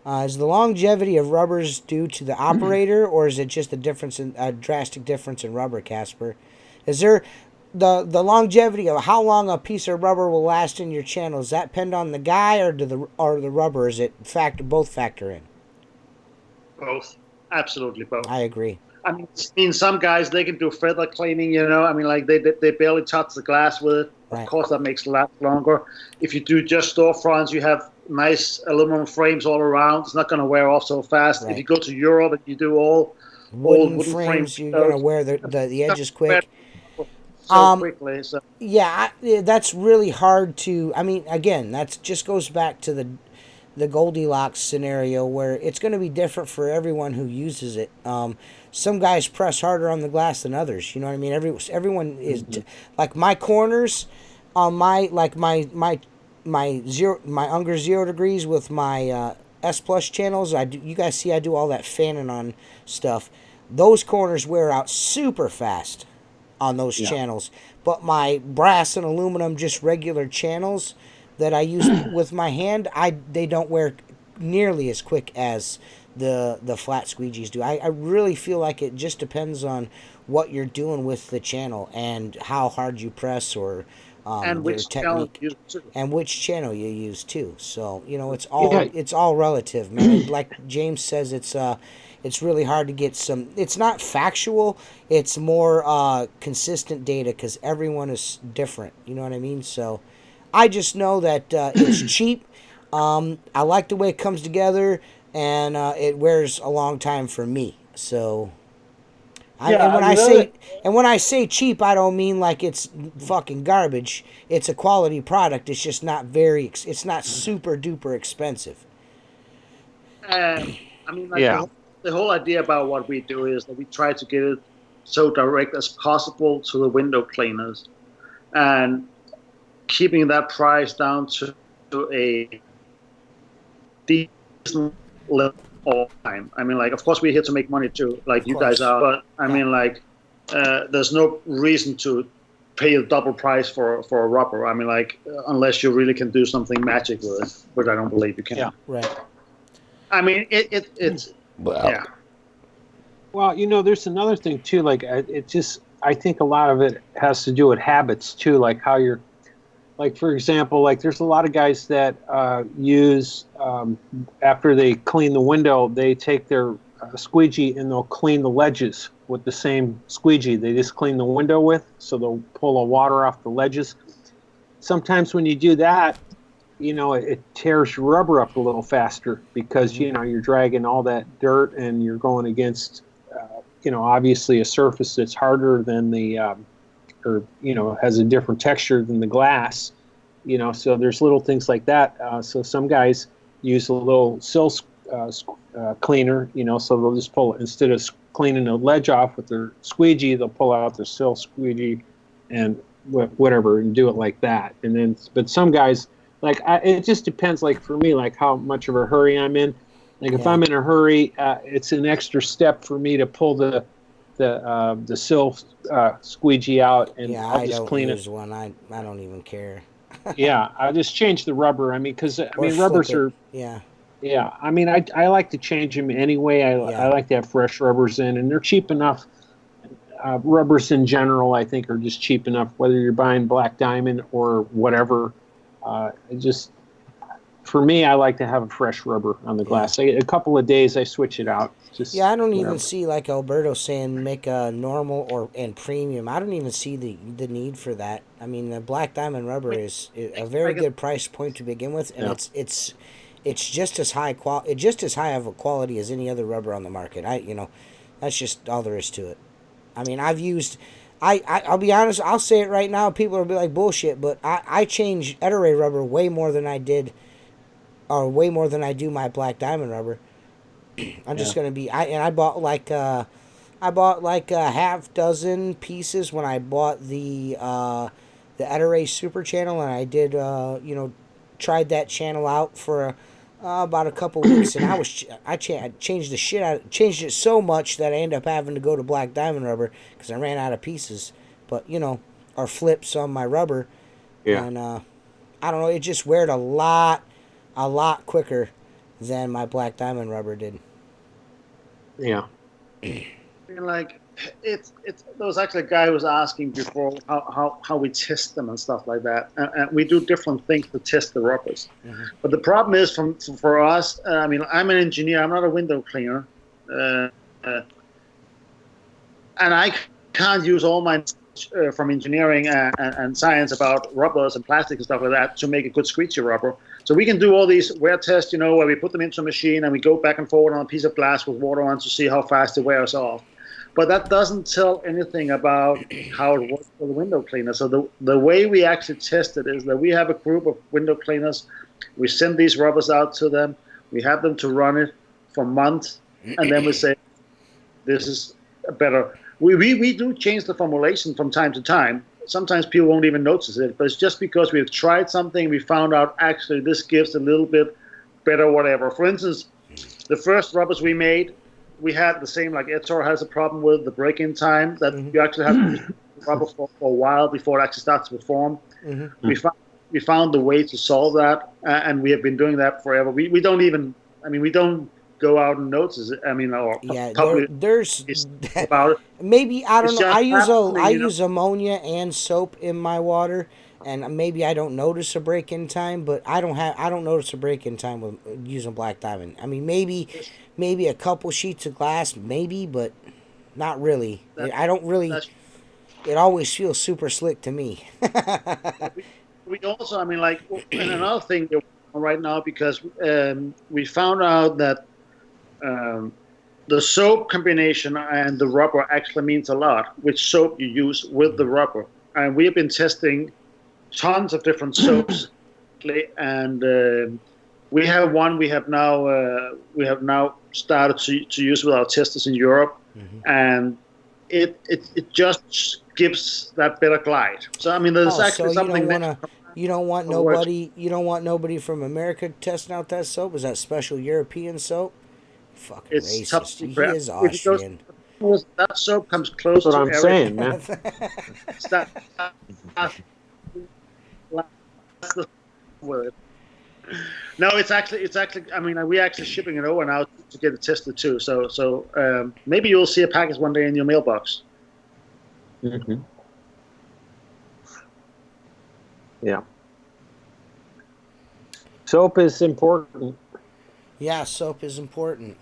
Is the longevity of rubbers due to the operator, or is it just a drastic difference in rubber, Casper? Is there the longevity of how long a piece of rubber will last in your channel? Does that depend on the guy or the rubber? Is it both factor in? Both, absolutely both. I agree. I mean, some guys they can do feather cleaning. I mean, like they barely touch the glass with it. Right. Of course, that makes it last longer. If you do just storefronts, you have nice aluminum frames all around. It's not going to wear off so fast. Right. If you go to Europe and you do all Wooden frames, you're gonna wear the edges quick. so quickly. So Yeah, that's really hard to. I mean, again, that just goes back to the Goldilocks scenario where it's going to be different for everyone who uses it. Some guys press harder on the glass than others. You know what I mean? Everyone is like my corners on my Unger 0 degrees with my S plus channels. You guys see I do all that fanning on stuff. Those corners wear out super fast on those channels, but my brass and aluminum just regular channels that I use with my hand, they don't wear nearly as quick as the flat squeegees do. I really feel like it just depends on what you're doing with the channel and how hard you press or and your which channel technique you use too. and which channel you use too. So it's all relative, man. And like James says, it's really hard to get some. It's not factual. It's more consistent data because everyone is different. You know what I mean? So I just know that it's cheap. I like the way it comes together, and it wears a long time for me. So. And when I say cheap, I don't mean like it's fucking garbage. It's a quality product. It's just not it's not super duper expensive. I mean, like the whole idea about what we do is that we try to get it so direct as possible to the window cleaners, and keeping that price down to a isn't live all the time. I mean, like, of course we're here to make money too, like you guys course. are. But I mean, like, there's no reason to pay a double price for a rubber. I mean, like, unless you really can do something magic with it, which I don't believe you can. Yeah. Right. I mean, it's Well, yeah. Well, there's another thing too. Like, I think a lot of it has to do with habits too. Like how you're, like for example, like there's a lot of guys that use after they clean the window, they take their squeegee and they'll clean the ledges with the same squeegee they just clean the window with. So they'll pull the water off the ledges. Sometimes when you do that, it tears your rubber up a little faster because you're dragging all that dirt and you're going against obviously a surface that's harder than the has a different texture than the glass, so there's little things like that. So some guys use a little sill cleaner, so they'll just pull it instead of cleaning the ledge off with their squeegee, they'll pull out the sill squeegee and whatever and do it like that. And then, but some guys, like, it just depends, like for me, like how much of a hurry I'm in. Like if I'm in a hurry, it's an extra step for me to pull the sill squeegee out, and I'll just clean it. One. I don't even care. Yeah, I just change the rubber. I mean, because rubbers are. Yeah. Yeah, I mean, I like to change them anyway. I like to have fresh rubbers in, and they're cheap enough. Rubbers in general, I think, are just cheap enough, whether you're buying Black Diamond or whatever. For me, I like to have a fresh rubber on the glass. A couple of days, I switch it out. I don't even see, like Alberto saying, make a normal and premium. I don't even see the need for that. I mean, the Black Diamond rubber is a very good price point to begin with, and it's just as high of a quality as any other rubber on the market. That's just all there is to it. I mean, I've used. I'll be honest. I'll say it right now. People will be like bullshit, but I change Ep.12 rubber way more than I do my Black Diamond rubber. I'm just gonna be. I bought like a half dozen pieces when I bought the Ep.12 Super Channel, and I did tried that channel out for about a couple weeks, and I changed the shit out. Changed it so much that I ended up having to go to Black Diamond rubber because I ran out of pieces. But or flips on my rubber, and I don't know. It just weared a lot quicker than my Black Diamond rubber did. Yeah. Like it's there was actually a guy who was asking before how we test them and stuff like that, and we do different things to test the rubbers. Mm-hmm. But the problem is for us. I mean, I'm an engineer. I'm not a window cleaner, and I can't use all my from engineering and science about rubbers and plastic and stuff like that to make a good squeegee rubber. So we can do all these wear tests, where we put them into a machine and we go back and forward on a piece of glass with water on to see how fast it wears off. But that doesn't tell anything about how it works for the window cleaner. So the way we actually test it is that we have a group of window cleaners. We send these rubbers out to them. We have them to run it for months. And then we say, this is better. We do change the formulation from time to time. Sometimes people won't even notice it, but it's just because we've tried something, we found out actually this gives a little bit better whatever. For instance, the first rubbers we made, we had the same, like Ep.12 has a problem with the break-in time, that you actually have to use the rubber for a while before it actually starts to perform. Mm-hmm. We found the way to solve that, and we have been doing that forever. We don't even, we don't go out and notice it. There's about it. Maybe I don't know. I use ammonia and soap in my water, and maybe I don't notice a break-in time. But I don't notice a break-in time with using Black Diamond. I mean, maybe a couple sheets of glass, maybe, but not really. I don't really. It always feels super slick to me. we also, and another thing right now, because we found out that. The soap combination and the rubber actually means a lot, which soap you use with the rubber. And we have been testing tons of different soaps, and we have one we have now started to use with our testers in Europe, and it just gives that better glide. So there's actually something. You don't want Other words, nobody. You don't want nobody from America testing out that soap. Is that special European soap? Fucking it's top racist. He secret. is If it goes, Austrian. that soap comes That's close what to I'm everything. saying, man. That's the word. No, it's actually. I mean, we actually shipping it over now to get it tested too. So maybe you'll see a package one day in your mailbox. Mm-hmm. Yeah. Soap is important. Yeah, soap is important.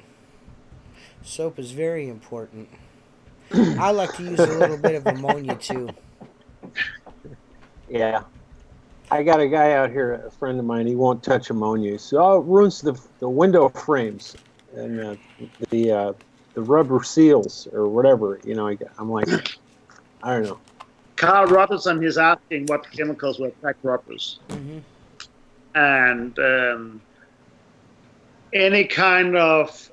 Soap is very important. I like to use a little bit of ammonia too. Yeah. I got a guy out here, a friend of mine. He won't touch ammonia, so it ruins the window frames and the rubber seals or whatever. You know, I'm like, I don't know. Carl Robertson is asking what chemicals will attack rubbers, Hmm. and any kind of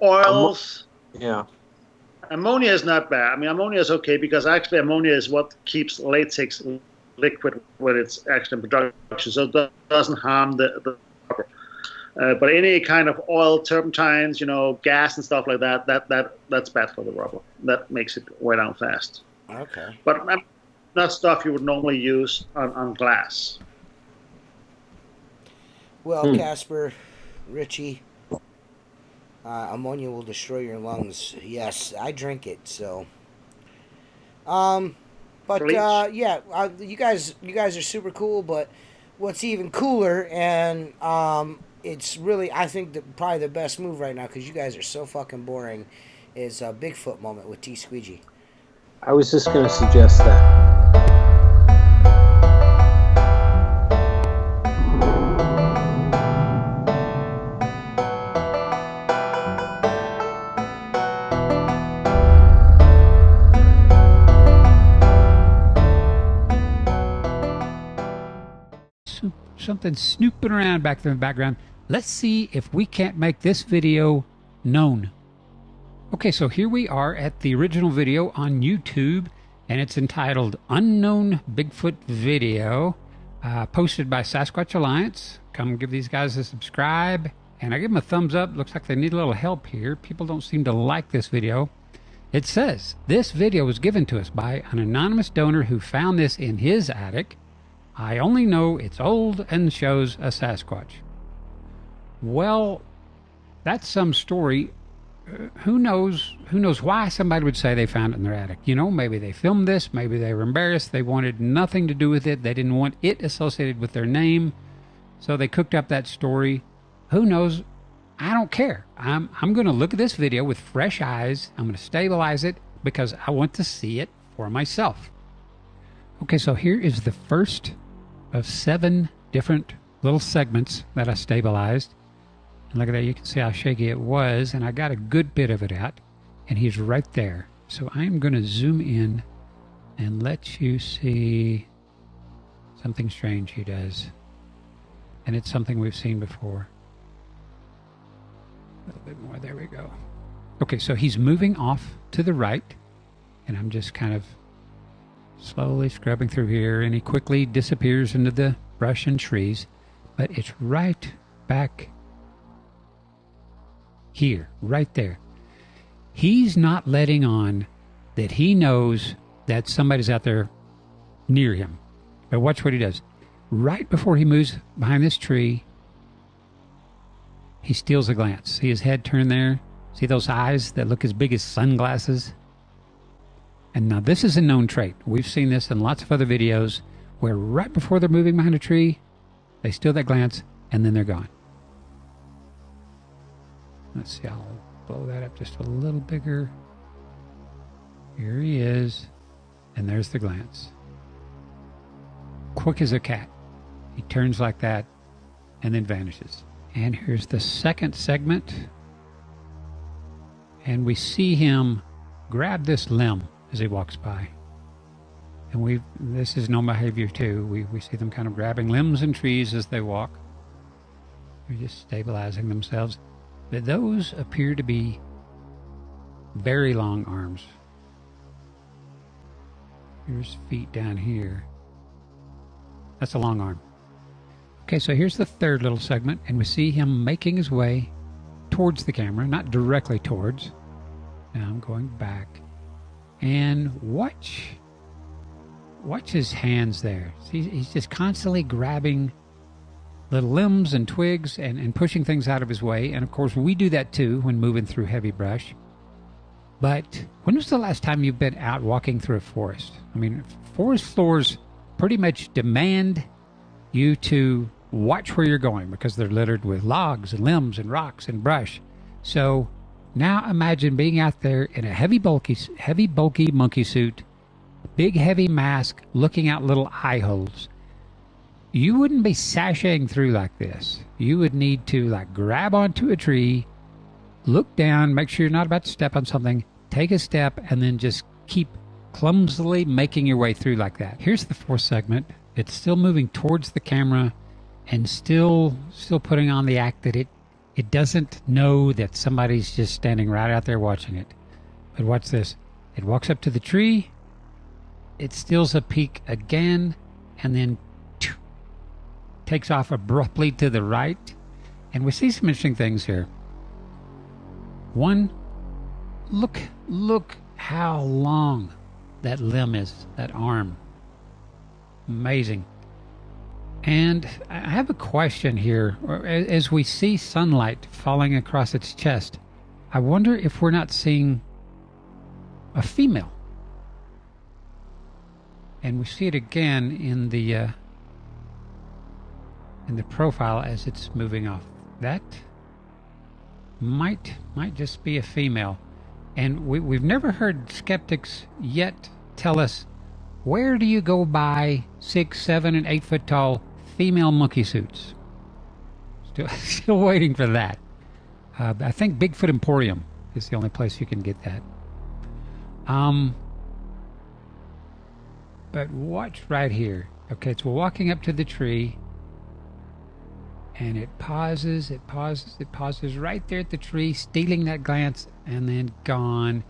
oils. Yeah. Ammonia is not bad. I mean, ammonia is okay because actually ammonia is what keeps latex liquid when it's actually in production, so it doesn't harm the rubber. But any kind of oil, turpentines, gas and stuff like that's bad for the rubber. That makes it wear down fast. Okay. But not stuff you would normally use on glass. Well, Casper, Richie, ammonia will destroy your lungs. Yes, I drink it. So, but yeah, you guys are super cool. But what's even cooler, and it's really, I think, probably the best move right now because you guys are so fucking boring, is a Bigfoot moment with T Squeegee. I was just going to suggest that. Something snooping around back there in the background. Let's see if we can't make this video known. Okay, so here we are at the original video on YouTube, and it's entitled Unknown Bigfoot Video, posted by Sasquatch Alliance. Come give these guys a subscribe, and I give them a thumbs up. Looks like they need a little help here. People don't seem to like this video. It says, this video was given to us by an anonymous donor who found this in his attic. I only know it's old and shows a Sasquatch. Well, that's some story. Who knows why somebody would say they found it in their attic? Maybe they filmed this, maybe they were embarrassed, they wanted nothing to do with it, they didn't want it associated with their name, so they cooked up that story. Who knows? I don't care. I'm going to look at this video with fresh eyes. I'm going to stabilize it because I want to see it for myself. Okay, so here is the first of 7 different little segments that I stabilized. And look at that, you can see how shaky it was, and I got a good bit of it out, and he's right there. So I'm going to zoom in and let you see something strange he does. And it's something we've seen before. A little bit more, there we go. Okay, so he's moving off to the right, and I'm just kind of slowly scrubbing through here, and he quickly disappears into the brush and trees. But it's right back here, right there. He's not letting on that he knows that somebody's out there near him. But watch what he does. Right before he moves behind this tree, he steals a glance. See his head turn there? See those eyes that look as big as sunglasses? And now this is a known trait. We've seen this in lots of other videos where right before they're moving behind a tree, they steal that glance and then they're gone. Let's see, I'll blow that up just a little bigger. Here he is, and there's the glance. Quick as a cat. He turns like that and then vanishes. And here's the second segment. And we see him grab this limb as he walks by. And this is known behavior too. We see them kind of grabbing limbs and trees as they walk. They're just stabilizing themselves. But those appear to be very long arms. Here's feet down here. That's a long arm. Okay, so here's the third little segment, and we see him making his way towards the camera, not directly towards. Now I'm going back. And watch his hands there. See, he's just constantly grabbing little limbs and twigs and pushing things out of his way. And of course, we do that too when moving through heavy brush. But when was the last time you've been out walking through a forest? I mean, forest floors pretty much demand you to watch where you're going because they're littered with logs and limbs and rocks and brush. So now imagine being out there in a heavy bulky monkey suit, big heavy mask, looking out little eye holes. You wouldn't be sashaying through like this. You would need to like grab onto a tree, look down, make sure you're not about to step on something, take a step, and then just keep clumsily making your way through like that. Here's the fourth segment. It's still moving towards the camera and still putting on the act that it doesn't know that somebody's just standing right out there watching it. But watch this. It walks up to the tree, it steals a peek again, and then takes off abruptly to the right. And we see some interesting things here. One, look how long that limb is, that arm. Amazing. And I have a question here. As we see sunlight falling across its chest, I wonder if we're not seeing a female. And we see it again in the profile as it's moving off. That might just be a female. And we've never heard skeptics yet tell us, where do you go buy 6, 7, and 8 foot tall female monkey suits? Still waiting for that. I think Bigfoot Emporium is the only place you can get that. But watch right here. Okay, so we're walking up to the tree, and it pauses right there at the tree, stealing that glance, and then gone.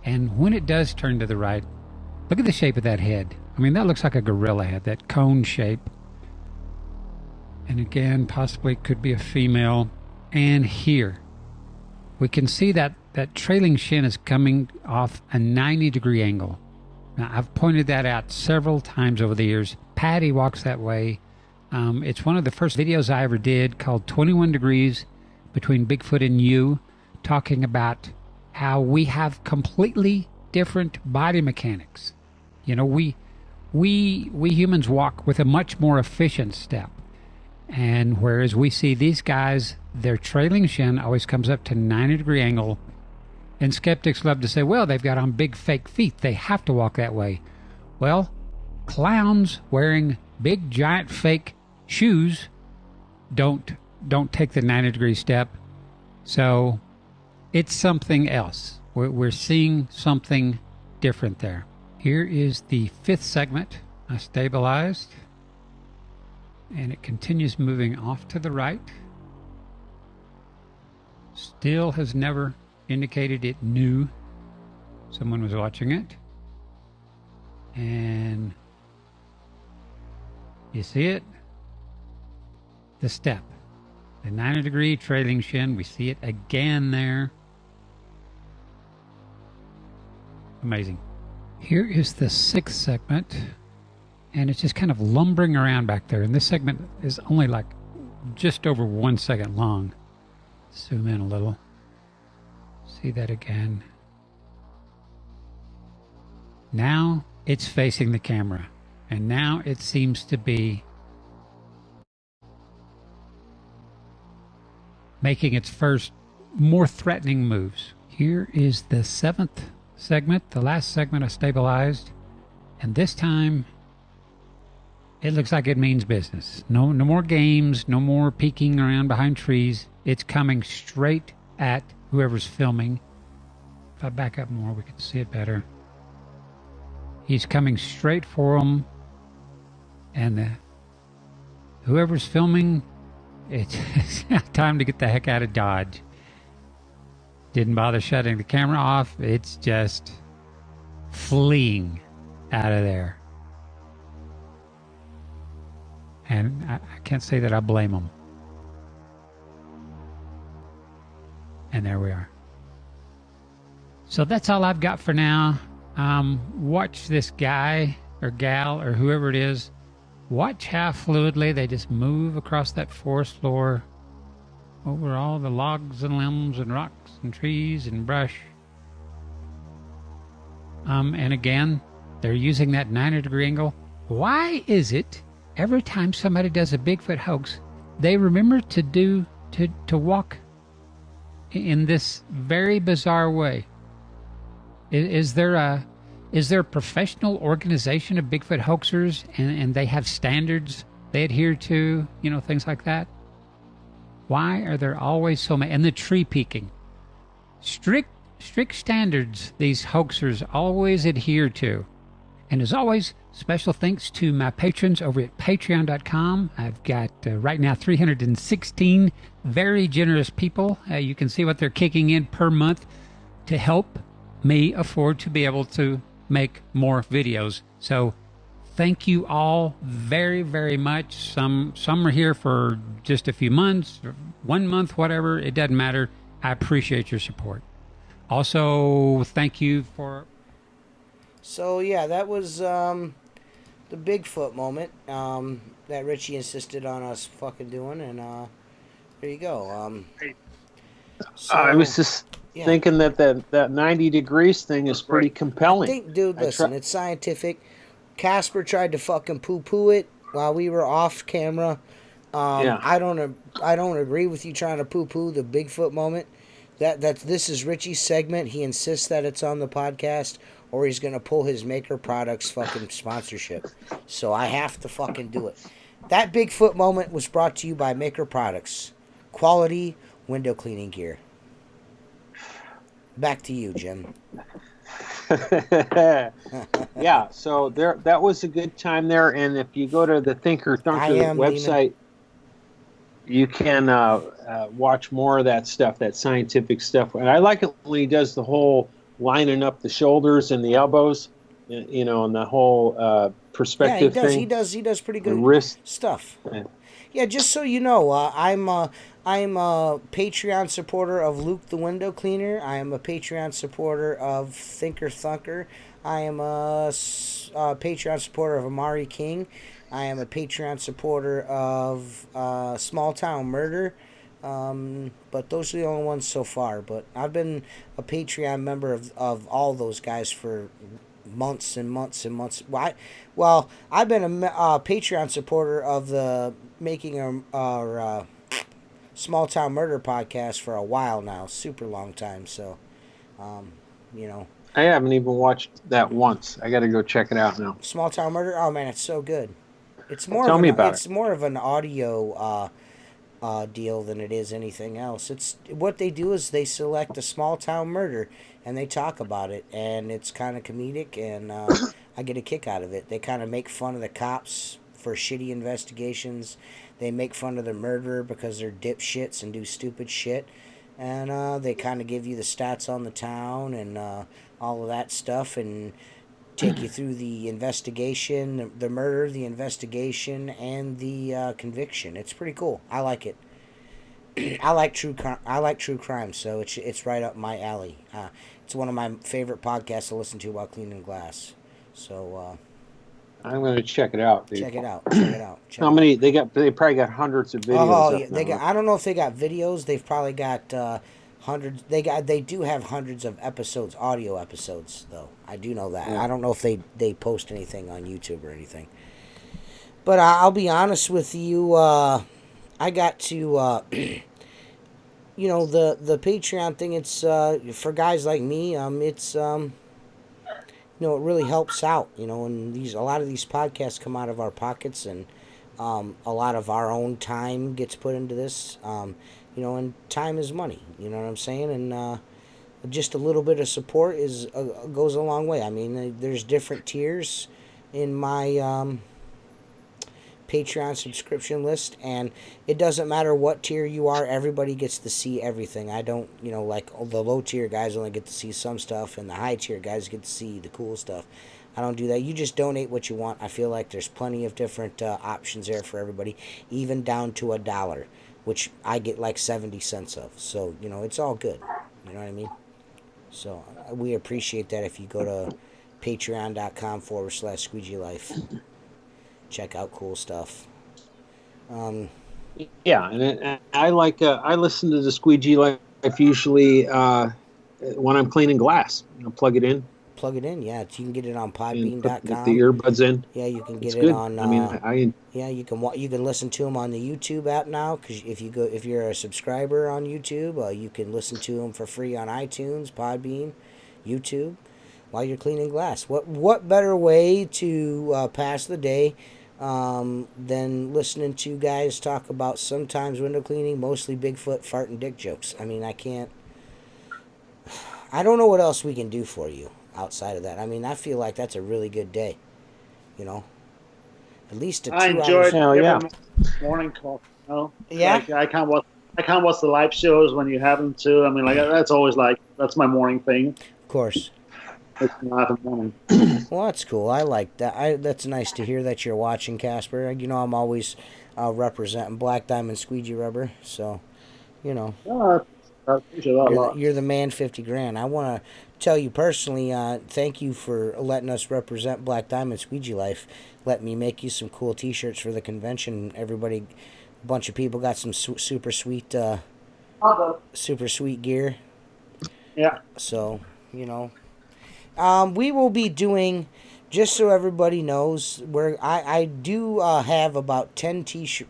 And when it does turn to the right, look at the shape of that head. I mean, that looks like a gorilla head, that cone shape. And again, possibly could be a female. And here, we can see that trailing shin is coming off a 90-degree angle. Now, I've pointed that out several times over the years. Patty walks that way. It's one of the first videos I ever did called 21 Degrees Between Bigfoot and You, talking about how we have completely different body mechanics. You know, we humans walk with a much more efficient step. And whereas we see these guys, their trailing shin always comes up to 90-degree angle. And skeptics love to say, well, they've got on big fake feet. They have to walk that way. Well, clowns wearing big giant fake shoes don't take the 90-degree step. So it's something else. We're seeing something different there. Here is the fifth segment. I stabilized, and it continues moving off to the right. Still has never indicated it knew someone was watching it. And you see it? The step. The 90-degree trailing shin. We see it again there. Amazing. Here is the sixth segment. And it's just kind of lumbering around back there. And this segment is only like just over 1 second long. Zoom in a little. See that again. Now it's facing the camera. And now it seems to be making its first more threatening moves. Here is the seventh segment, the last segment I stabilized. And this time it looks like it means business. No more games, no more peeking around behind trees. It's coming straight at whoever's filming. If I back up more, we can see it better. He's coming straight for them. And whoever's filming, it's time to get the heck out of Dodge. Didn't bother shutting the camera off. It's just fleeing out of there. And I can't say that I blame them. And there we are. So that's all I've got for now. Watch this guy or gal or whoever it is. Watch how fluidly they just move across that forest floor over all the logs and limbs and rocks and trees and brush. And again, they're using that 90-degree angle. Why is it every time somebody does a Bigfoot hoax, they remember to walk in this very bizarre way? Is there a professional organization of Bigfoot hoaxers and they have standards they adhere to, things like that? Why are there always so many? And the tree peeking. Strict standards these hoaxers always adhere to. And as always, special thanks to my patrons over at patreon.com. I've got right now 316 very generous people. You can see what they're kicking in per month to help me afford to be able to make more videos. So thank you all very, very much. Some are here for just a few months, 1 month, whatever. It doesn't matter. I appreciate your support. Also, thank you for... So, yeah, that was the Bigfoot moment that Richie insisted on us fucking doing, and there you go. I was just thinking that 90 degrees thing is pretty compelling. I think, dude, listen, it's scientific. Casper tried to fucking poo-poo it while we were off camera. I don't agree with you trying to poo-poo the Bigfoot moment. This is Richie's segment. He insists that it's on the podcast, or he's gonna pull his Maker Products fucking sponsorship. So I have to fucking do it. That Bigfoot moment was brought to you by Maker Products, quality window cleaning gear. Back to you, Jim. Yeah, so that was a good time there, and if you go to the Thinker Thunker website, you can watch more of that stuff, that scientific stuff. And I like it when he does the whole lining up the shoulders and the elbows, and the whole perspective thing. He does pretty good stuff. Yeah, just so you know, I'm a Patreon supporter of Luke the Window Cleaner. I am a Patreon supporter of Thinker Thunker. I am a Patreon supporter of Amari King. I am a Patreon supporter of Small Town Murder. But those are the only ones so far. But I've been a Patreon member of all those guys for months and months and months. Well, I've been a Patreon supporter of the Making our Small Town Murder podcast for a while now, super long time. So, I haven't even watched that once. I got to go check it out now. Small Town Murder. Oh man, it's so good. It's more. It's more of an audio deal than it is anything else. It's what they do is they select a small town murder and they talk about it, and it's kind of comedic, and I get a kick out of it. They kind of make fun of the cops for shitty investigations. They make fun of the murderer because they're dipshits and do stupid shit, and they kind of give you the stats on the town and all of that stuff, and take you through the investigation, the murder, the investigation, and the conviction. It's pretty cool. I like it. I like true crime, so it's right up my alley. It's one of my favorite podcasts to listen to while cleaning glass. So I'm going to check it out, dude. Check it out. How many they got? They probably got hundreds of videos. Oh, yeah, I don't know if they got videos. They've probably got hundreds. They do have hundreds of episodes, audio episodes, though. I do know that. Yeah. I don't know if they post anything on YouTube or anything. But I'll be honest with you. I got to, the Patreon thing. It's for guys like me. It's it really helps out. And a lot of these podcasts come out of our pockets, and a lot of our own time gets put into this. And time is money. You know what I'm saying? And just a little bit of support goes a long way. I mean, there's different tiers in my Patreon subscription list, and it doesn't matter what tier you are. Everybody gets to see everything. I don't, like the low tier guys only get to see some stuff, and the high tier guys get to see the cool stuff. I don't do that. You just donate what you want. I feel like there's plenty of different options there for everybody, even down to $1, which I get like 70 cents of. So, it's all good. You know what I mean? So we appreciate that if you go to patreon.com/Squeegee Life. Check out cool stuff. Yeah, and I listen to the Squeegee Life usually when I'm cleaning glass. Plug it in. Plug it in, yeah. You can get it on And put podbean.com. the earbuds in. Yeah, you can get It's it good. on. I mean, yeah, you can listen to them on the YouTube app now. Because if you're a subscriber on YouTube, you can listen to them for free on iTunes, Podbean, YouTube, while you're cleaning glass. What better way to pass the day than listening to you guys talk about sometimes window cleaning, mostly Bigfoot, fart, and dick jokes? I mean, I don't know what else we can do for you outside of that. I mean, I feel like that's a really good day. At least I 2 enjoyed hours. every morning call. Yeah. Like, I can't watch the live shows when you have them too. I mean, like that's always that's my morning thing. Of course. It's not the morning. Well, that's cool. I like that. That's nice to hear that you're watching, Casper. I'm always representing Black Diamond Squeegee Rubber, so I appreciate that a lot. you're the man. 50 grand. I want to tell you personally, thank you for letting us represent Black Diamond Squeegee Life. Let me make you some cool T-shirts for the convention. Everybody, a bunch of people got some super sweet gear. Yeah. So we will be doing, just so everybody knows, where I do have about 10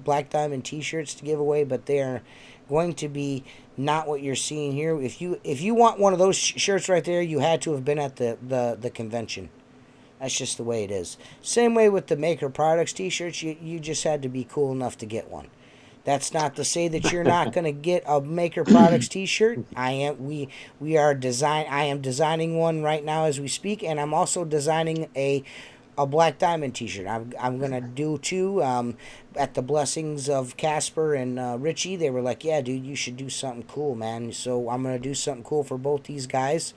Black Diamond T-shirts to give away, but they are going to be not what you're seeing here. If you want one of those shirts right there, you had to have been at the convention. That's just the way it is. Same way with the Maker Products T-shirts. You just had to be cool enough to get one. That's not to say that you're not going to get a Maker Products T-shirt. I am designing one right now as we speak, and I'm also designing a Black Diamond T-shirt. I'm gonna do two. At the blessings of Casper and Richie, they were like, "Yeah, dude, you should do something cool, man." So I'm gonna do something cool for both these guys.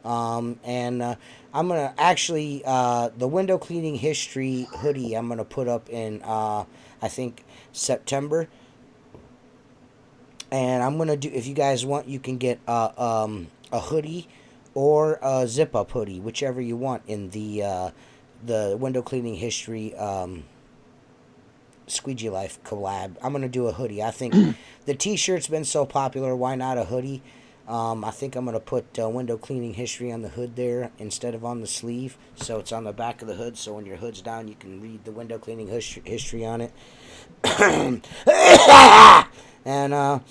And I'm gonna actually the window cleaning history hoodie. I'm gonna put up in I think September. And I'm gonna do. If you guys want, you can get a hoodie or a zip up hoodie, whichever you want, in the window cleaning history Squeegee Life collab. I'm gonna do a hoodie. I think the T-shirt's been so popular. Why not a hoodie? I think I'm gonna put window cleaning history on the hood there instead of on the sleeve, so it's on the back of the hood. So when your hood's down, you can read the window cleaning history on it. And I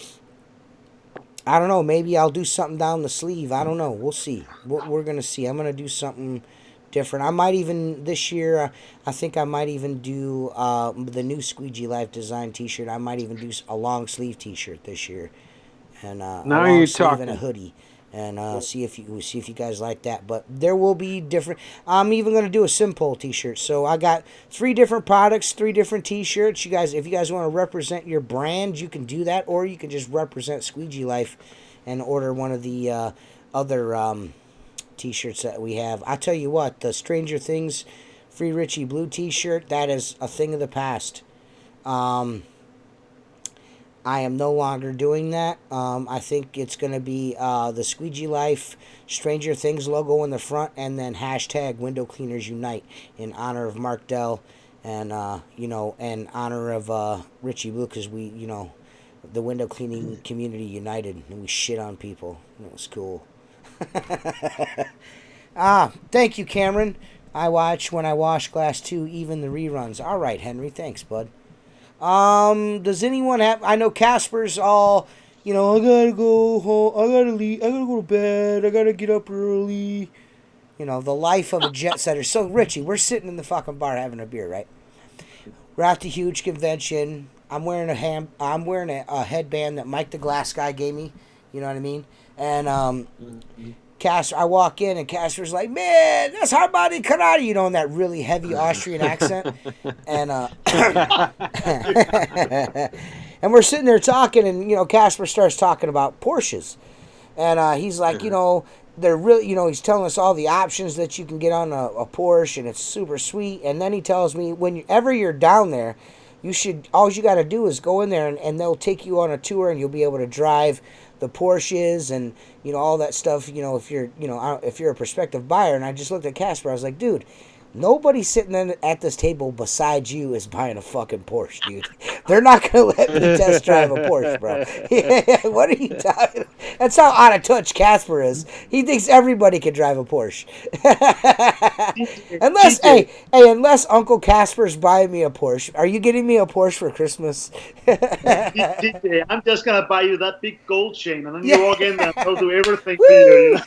don't know. Maybe I'll do something down the sleeve. I don't know. We'll see. We're gonna see. I'm gonna do something different. I might even this year. I think I might even do the new Squeegee Life design T-shirt. I might even do a long sleeve T-shirt this year, and now a long you're sleeve talking. and a hoodie, and see if you guys like that. But there will be different. I'm even gonna do a Simpole T-shirt. So I got 3 different products, 3 different T-shirts. You guys, if you guys want to represent your brand, you can do that, or you can just represent Squeegee Life and order one of the other T-shirts that we have. I tell you what, the Stranger Things Free Richie Blue T-shirt, that is a thing of the past. I am no longer doing that. I think it's going to be the Squeegee Life Stranger Things logo in the front, and then hashtag Window Cleaners Unite in honor of Mark Dell, and in honor of Richie Blue, because we, the window cleaning community united, and we shit on people. It was cool. Thank you, Cameron. I watch when I wash glass too, even the reruns. All right, Henry, thanks, bud. Does anyone have? I know Casper's all, I gotta go home. I gotta leave. I gotta go to bed. I gotta get up early. The life of a jet setter. So, Richie, we're sitting in the fucking bar having a beer, right? We're at the huge convention. I'm wearing a headband that Mike the Glass Guy gave me. You know what I mean? And Casper, I walk in and Casper's like, "Man, that's hard body karate," in that really heavy Austrian accent. And and we're sitting there talking, and Casper starts talking about Porsches, and he's like, they're really, he's telling us all the options that you can get on a Porsche, and it's super sweet. And then he tells me whenever you're down there, all you got to do is go in there, and they'll take you on a tour, and you'll be able to drive the Porsches and all that stuff. If you're a prospective buyer. And I just looked at Casper. I was like, dude, nobody sitting at this table besides you is buying a fucking Porsche, dude. They're not going to let me test drive a Porsche, bro. What are you talking about? That's how out of touch Casper is. He thinks everybody can drive a Porsche. Unless Uncle Casper's buying me a Porsche. Are you getting me a Porsche for Christmas? DJ, I'm just going to buy you that big gold chain, and then you walk in there and they'll do everything for you.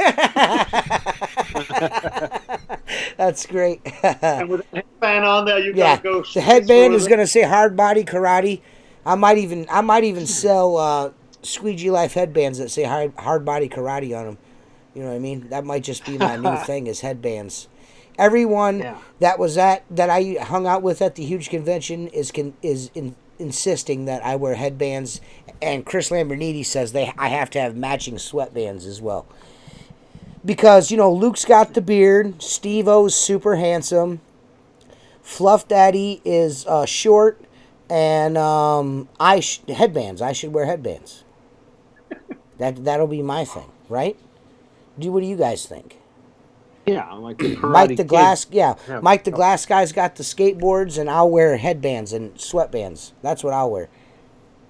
That's great. And with a headband on there, you gotta go. The headband is gonna say hard body karate. I might even sell Squeegee Life headbands that say hard body karate on them. You know what I mean? That might just be my new thing is headbands. Everyone that I hung out with at the huge convention is insisting that I wear headbands, and Chris Lamborghini says I have to have matching sweatbands as well. Because, Luke's got the beard, Steve-O's super handsome, Fluff Daddy is short, and headbands. I should wear headbands. That'll be my thing, right? What do you guys think? Yeah, like the Karate Mike the Glass, yeah. Mike the Glass guy's got the skateboards, and I'll wear headbands and sweatbands. That's what I'll wear.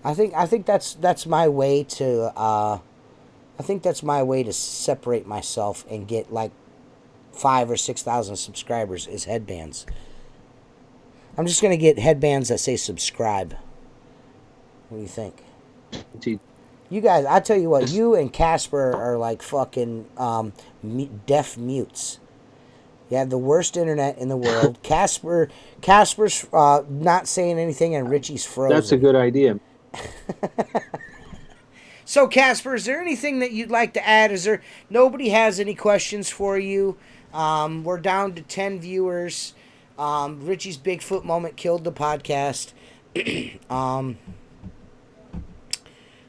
I think that's my way to separate myself and get like 5,000 or 6,000 subscribers is headbands. I'm just gonna get headbands that say subscribe. What do you think? You guys, I tell you what, you and Casper are like fucking deaf mutes. You have the worst internet in the world. Casper's not saying anything, and Richie's frozen. That's a good idea. So, Casper, is there anything that you'd like to add? Nobody has any questions for you? We're down to 10 viewers. Richie's Bigfoot moment killed the podcast.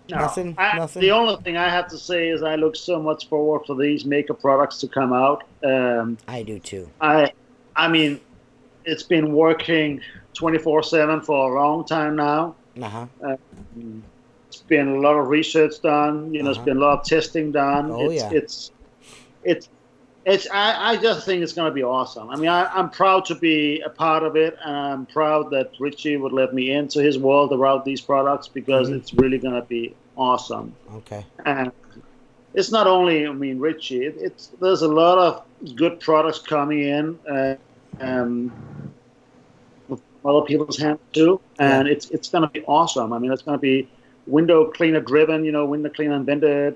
Nothing. The only thing I have to say is I look so much forward for these makeup products to come out. I do too. I mean, it's been working 24/7 for a long time now. It's been a lot of research done. There's been a lot of testing done. I just think it's going to be awesome. I mean, I'm proud to be a part of it, and I'm proud that Richie would let me into his world around these products because it's really going to be awesome. Okay. And it's not only, Richie. There's a lot of good products coming in with other people's hands too, and it's going to be awesome. I mean, it's going to be window cleaner driven, window cleaner invented,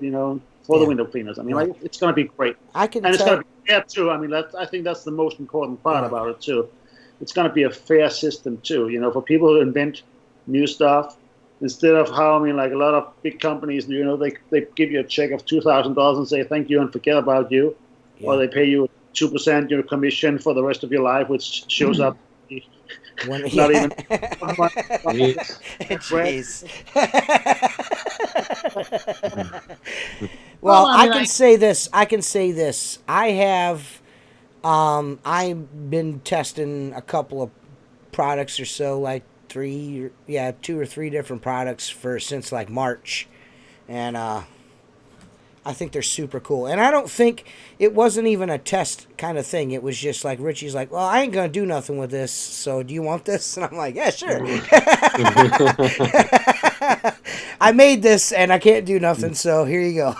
for the window cleaners. I mean, it's going to be great. It's going to be fair too. I mean, I think that's the most important part about it too. It's going to be a fair system too. For people who invent new stuff, instead of how a lot of big companies, they give you a check of $2,000 and say thank you and forget about you, or they pay you 2% commission for the rest of your life, which shows up. Not even. Jeez. Well, I can say this. I have, I've been testing a couple of products or so, like 2 or 3 different products since like March, and I think they're super cool. And I don't think it wasn't even a test kind of thing. It was just like Richie's like, well, I ain't going to do nothing with this. So do you want this? And I'm like, yeah, sure. I made this and I can't do nothing. So here you go.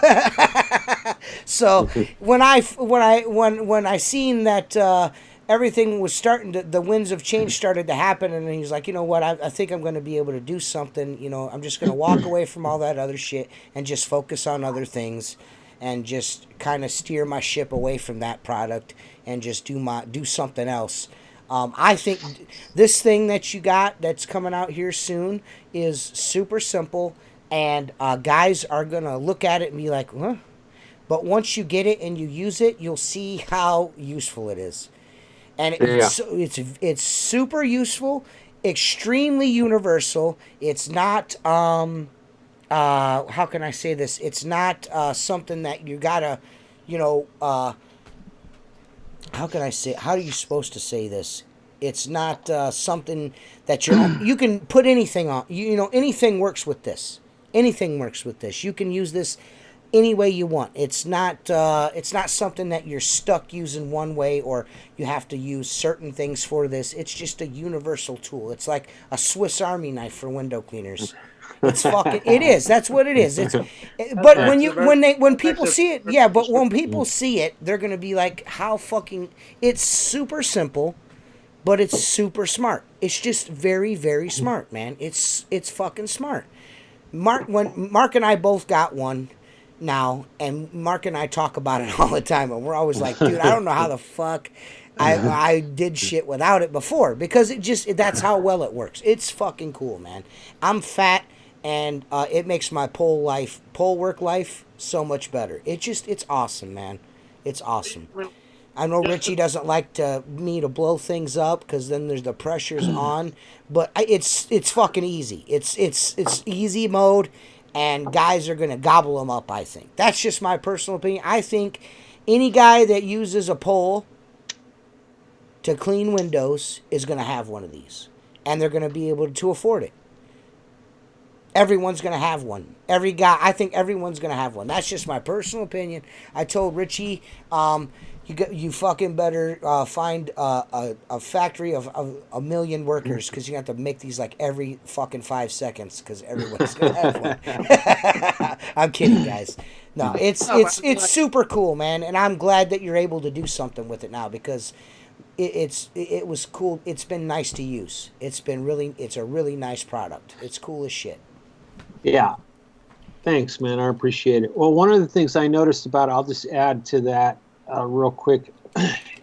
So when I seen that everything was starting to, the winds of change started to happen, and he's like, you know what, I think I'm going to be able to do something. I'm just going to walk away from all that other shit and just focus on other things, and just kind of steer my ship away from that product and just do something else. I think this thing that you got that's coming out here soon is super simple, and guys are going to look at it and be like, huh? But once you get it and you use it, you'll see how useful it is. And it's super useful, extremely universal. It's not, how can I say this? It's not something that you gotta you know, how can I say? How are you supposed to say this? It's not something that you can put anything on. You know, anything works with this. Anything works with this. You can use this any way you want. It's not something that you're stuck using one way, or you have to use certain things for this. It's just a universal tool. It's like a Swiss Army knife for window cleaners. It's fucking. It is. That's what it is. It's. But when people see it, yeah. But when people see it, they're gonna be like, "How fucking." It's super simple, but it's super smart. It's just very, very smart, man. It's fucking smart. Mark and I both got one now, and Mark and I talk about it all the time, and we're always like, dude, I don't know how the fuck I did shit without it before, because that's how well it works. It's fucking cool, man. I'm fat, and it makes my pole work life so much better. It's awesome, man. It's awesome. I know Richie doesn't like me to blow things up, because then there's the pressure's on, but it's fucking easy. It's easy mode. And guys are going to gobble them up, I think. That's just my personal opinion. I think any guy that uses a pole to clean windows is going to have one of these. And they're going to be able to afford it. Everyone's going to have one. I think everyone's going to have one. That's just my personal opinion. I told Richie, you fucking better find a factory of a million workers, because you have to make these like every fucking 5 seconds, because everyone's gonna have one. I'm kidding, guys. No, it's super cool, man, and I'm glad that you're able to do something with it now, because it was cool. It's been nice to use. It's a really nice product. It's cool as shit. Yeah. Thanks, man. I appreciate it. Well, one of the things I noticed about, I'll just add to that real quick,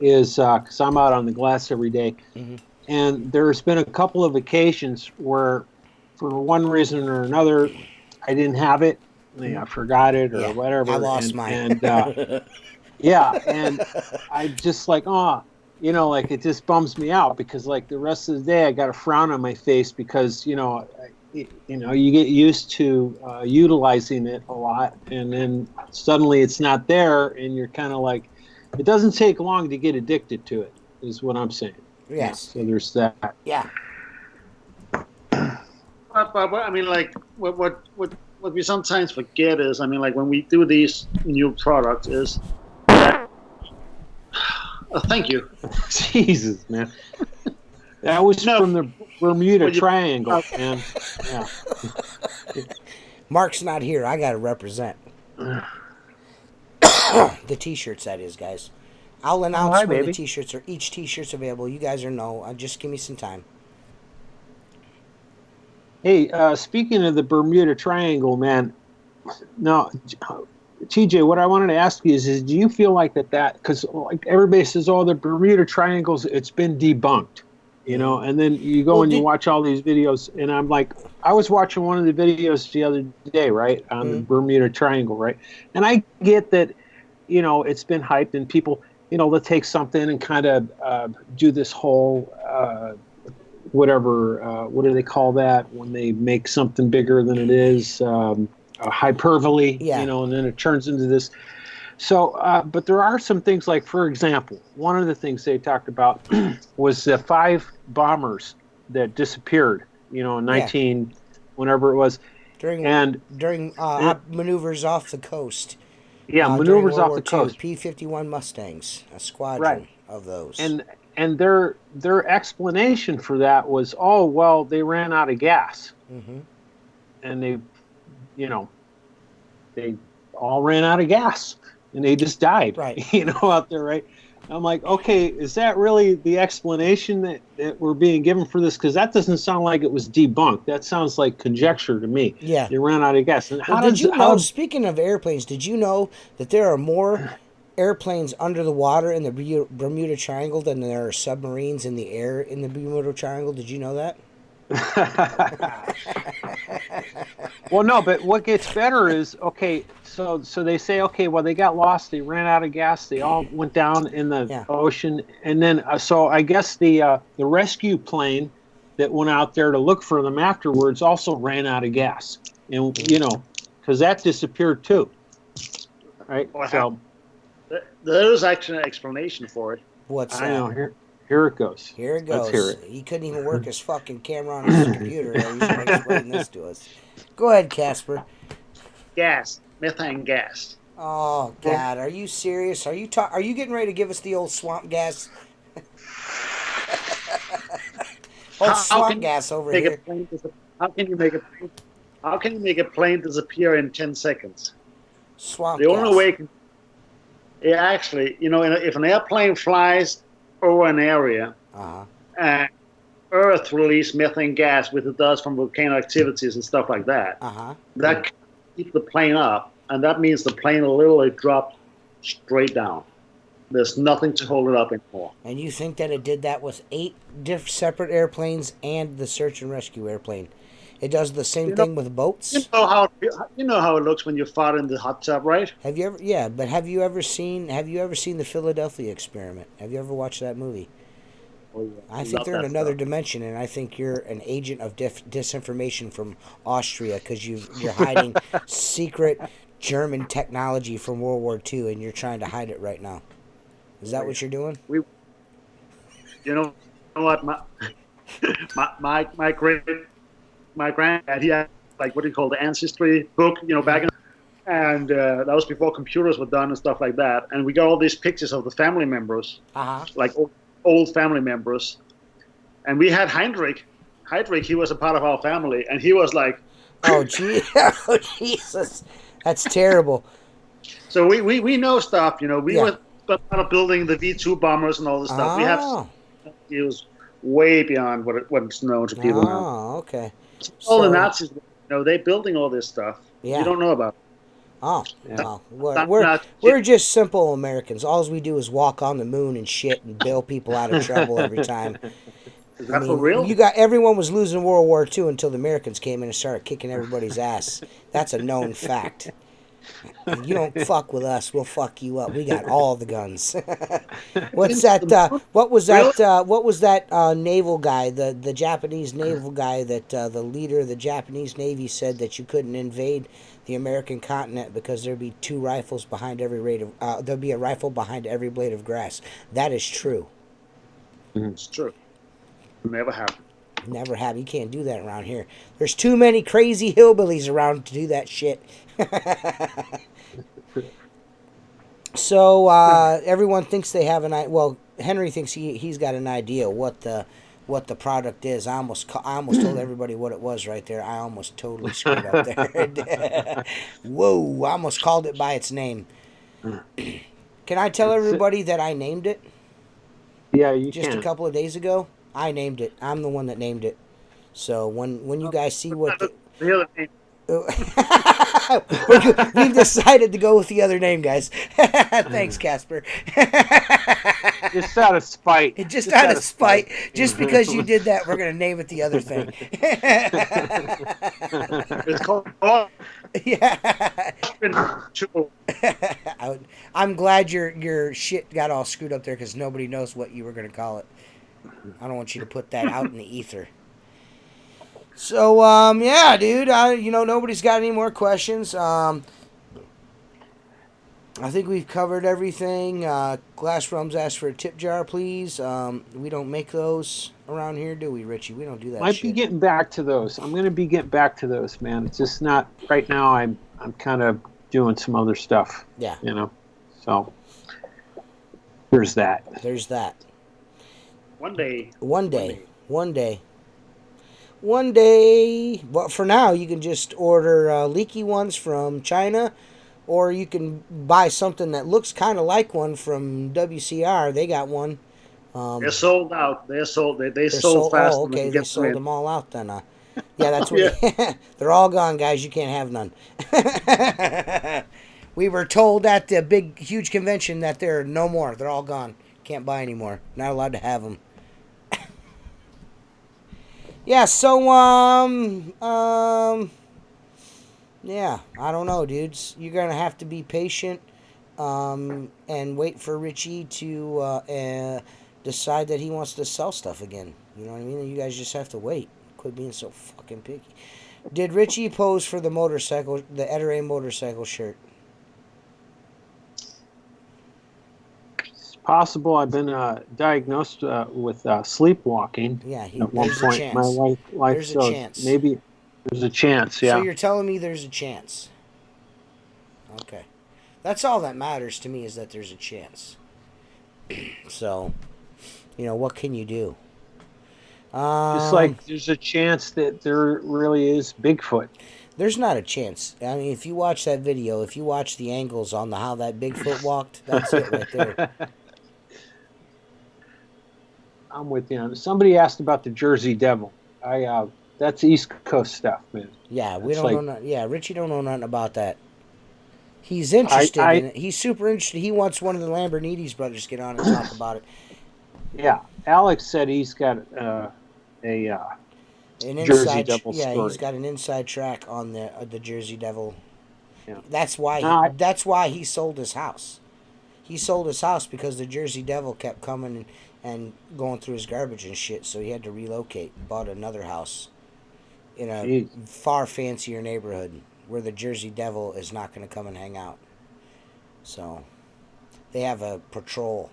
is because I'm out on the glass every day, and there's been a couple of occasions where, for one reason or another, I didn't have it. I forgot it or whatever. I lost mine. And yeah, and I just like, like it just bums me out, because like the rest of the day I got a frown on my face, because you get used to utilizing it a lot, and then suddenly it's not there, and you're kind of like, it doesn't take long to get addicted to it, is what I'm saying. Yes. So there's that. Yeah. But I mean, like, what we sometimes forget is, I mean, like, when we do these new products is that, thank you. Jesus, man. That was from the Bermuda Triangle, man. Yeah. Mark's not here. I got to represent. The T-shirts, that is, guys. I'll announce when the T-shirts are. Each T-shirt's available. You guys know. Just give me some time. Hey, speaking of the Bermuda Triangle, man. Now, TJ, what I wanted to ask you is do you feel like that? Because like everybody says, the Bermuda Triangles, it's been debunked. And then you go and you watch all these videos, and I'm like, I was watching one of the videos the other day, right, on the Bermuda Triangle, right? And I get that, it's been hyped, and people, they'll take something and kind of do this whole, whatever, what do they call that when they make something bigger than it is, hyperbole, and then it turns into this. So, but there are some things like, for example, one of the things they talked about was the 5 bombers that disappeared, in 19, whenever it was. During maneuvers off the coast. Yeah, maneuvers off the coast. P-51 Mustangs, a squadron of those. And their explanation for that was, they ran out of gas. Mm-hmm. And they all ran out of gas. And they just died, out there, right? I'm like, okay, is that really the explanation that we're being given for this? Because that doesn't sound like it was debunked. That sounds like conjecture to me. Yeah. They ran out of gas. And speaking of airplanes, did you know that there are more airplanes under the water in the Bermuda Triangle than there are submarines in the air in the Bermuda Triangle? Did you know that? Well, no, but what gets better is, so they say, they got lost, they ran out of gas, they all went down in the ocean, and then so I guess the rescue plane that went out there to look for them afterwards also ran out of gas, and because that disappeared too, right? So There is actually an explanation for it. What's I that? know. Here it goes. Here it Let's goes. hear it. He couldn't even work his fucking camera on his computer. He's going to explain this to us. Go ahead, Casper. Gas, methane gas. Oh God, are you serious? Are you getting ready to give us the old swamp gas? Old swamp gas over here. How can you make a plane? How can you make a plane disappear in 10 seconds? Swamp The gas. only way actually, if an airplane flies over an area, Earth releases methane gas, which it does from volcano activities and stuff like that. That keeps the plane up, and that means the plane will literally drop straight down. There's nothing to hold it up anymore. And you think that it did that with 8 separate airplanes and the search and rescue airplane? It does the same thing with boats. You know how it looks when you fart in the hot tub, right? Have you ever? Yeah, but have you ever seen the Philadelphia Experiment? Have you ever watched that movie? Oh, yeah. I think they're in another dimension, and I think you're an agent of disinformation from Austria because you're hiding secret German technology from World War II, and you're trying to hide it right now. Is that what you're doing? You know what? My granddad, he had the ancestry book, back in, and that was before computers were done and stuff like that. And we got all these pictures of the family members, like old family members. And we had Heinrich. Heinrich, he was a part of our family, and he was like, oh, Jesus, that's terrible. So we know stuff, we were part of building the V2 bombers and all this stuff. We have, it was way beyond what's known to people now. Oh, okay. All the Nazis, they're building all this stuff. Yeah. You don't know about it. Oh, well, we're just simple Americans. All we do is walk on the moon and shit and bail people out of trouble every time. Is that for real? Everyone was losing World War II until the Americans came in and started kicking everybody's ass. That's a known fact. You don't fuck with us, we'll fuck you up. We got all the guns. What's that? What was that? What was that naval guy? The Japanese naval guy that the leader of the Japanese Navy said that you couldn't invade the American continent because there'd be 2 rifles behind there'd be a rifle behind every blade of grass. That is true. It's true. Never happened. Never have. You can't do that around here. There's too many crazy hillbillies around to do that shit. So everyone thinks they have an idea. Well, Henry thinks he's got an idea what the product is. I almost told everybody what it was right there. I almost totally screwed up there. Whoa! I almost called it by its name. Can I tell everybody that I named it? Yeah, you just can. A couple of days ago. I named it. I'm the one that named it. So when you guys see what the other name. We've decided to go with the other name, guys. Thanks, Casper. Just out of spite. Just out of spite. Just because you did that, we're going to name it the other thing. It's called... Yeah. I'm glad your shit got all screwed up there because nobody knows what you were going to call it. I don't want you to put that out in the ether. So, yeah, dude, nobody's got any more questions. I think we've covered everything. Glass Rums asked for a tip jar, please. We don't make those around here, do we, Richie? We don't do that Might shit. be getting back to those. I'm going to be getting back to those, man. It's just not, right now I'm kind of doing some other stuff. Yeah. So, there's that. There's that. One day. Well, for now, you can just order leaky ones from China, or you can buy something that looks kind of like one from WCR. They got one. They're sold out. They sold fast. Oh, okay, they sold them all out then. Yeah, that's what. They're all gone, guys. You can't have none. We were told at the big, huge convention that there are no more. They're all gone. Can't buy anymore. Not allowed to have them. Yeah, so, yeah, I don't know, dudes. You're going to have to be patient, and wait for Richie to, decide that he wants to sell stuff again. You know what I mean? You guys just have to wait. Quit being so fucking picky. Did Richie pose for the motorcycle, the Ettore motorcycle shirt? possible. I've been diagnosed with sleepwalking Yeah, at one there's a point in my chance. life. There's a So chance. maybe there's a chance. So Yeah. you're telling me there's a chance. Okay. That's all that matters to me, is that there's a chance. So, what can you do? Just like there's a chance that there really is Bigfoot. There's not a chance. I mean, if you watch that video, if you watch the angles on how that Bigfoot walked, that's it right there. I'm with you. Somebody asked about the Jersey Devil. That's East Coast stuff, man. Yeah, we It's don't know. Yeah, Richie don't know nothing about that. He's interested in it. He's super interested. He wants one of the Lamborghinis brothers to get on and talk about it. Yeah, Alex said he's got a An Jersey inside, Devil yeah, story. he's got an inside track on the Jersey Devil. Yeah. That's why. That's why he sold his house. He sold his house because the Jersey Devil kept coming and going through his garbage and shit. So he had to relocate. Bought another house in a far fancier neighborhood where the Jersey Devil is not going to come and hang out. So they have a patrol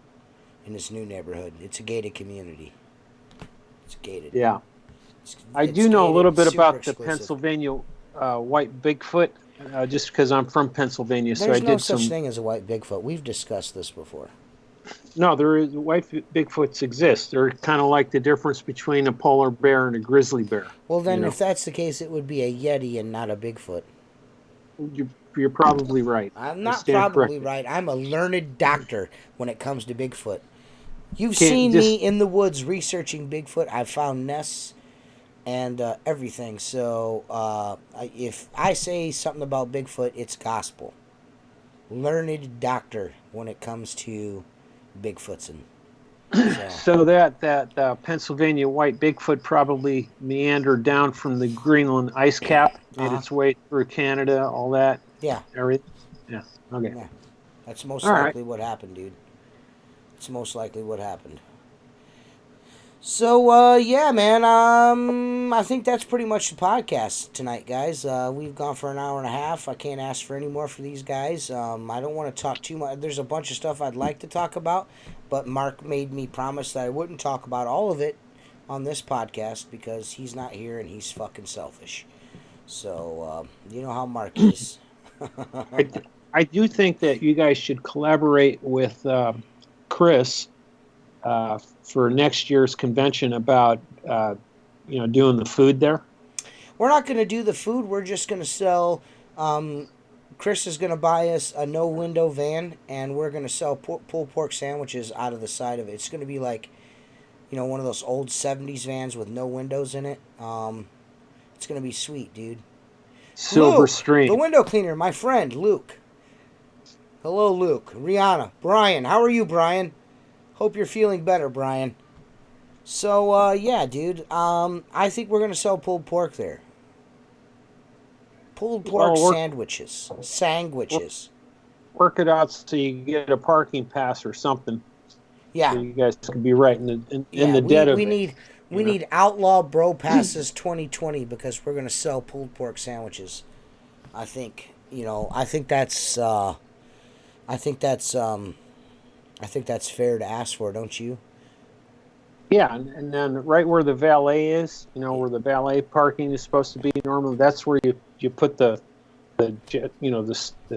in this new neighborhood. It's a gated community. It's gated. Yeah. I It's do know gated, a little bit super about the exclusive. Pennsylvania white Bigfoot, just because I'm from Pennsylvania. There's so I no did such some. thing as a white Bigfoot. We've discussed this before. No, there is white Bigfoots exist. They're kind of like the difference between a polar bear and a grizzly bear. Well, then, if that's the case, it would be a Yeti and not a Bigfoot. You're probably right. I'm not probably right. I'm a learned doctor when it comes to Bigfoot. You've seen me in the woods researching Bigfoot. I've found nests and everything. So if I say something about Bigfoot, it's gospel. Learned doctor when it comes to Bigfoots. So that Pennsylvania white Bigfoot probably meandered down from the Greenland ice cap, made its way through Canada, all that. Yeah. Everything. Yeah. Okay. Yeah. That's most likely what happened, dude. It's most likely what happened. So, yeah, man, I think that's pretty much the podcast tonight, guys. We've gone for an hour and a half. I can't ask for any more for these guys. I don't want to talk too much. There's a bunch of stuff I'd like to talk about, but Mark made me promise that I wouldn't talk about all of it on this podcast because he's not here and he's fucking selfish. So, you know how Mark is. I do think that you guys should collaborate with Chris for next year's convention about doing the food there. We're not going to do the food. We're just going to sell. Chris is going to buy us a no-window van, and we're going to sell pulled pork sandwiches out of the side of it. It's going to be like, one of those old 70s vans with no windows in it. It's going to be sweet, dude. Silver Luke, Stream. the window cleaner, my friend, Luke. Hello, Luke. Rihanna. Brian. How are you, Brian? Hope you're feeling better, Brian. So, yeah, dude. I think we're going to sell pulled pork there. Pulled pork sandwiches. Sandwiches. Work it out so you get a parking pass or something. Yeah. So you guys can be right in the dead of it. We need Outlaw Bro Passes 2020 because we're going to sell pulled pork sandwiches. I think that's fair to ask for, don't you? Yeah, and then right where the valet is, where the valet parking is supposed to be normally, that's where you put the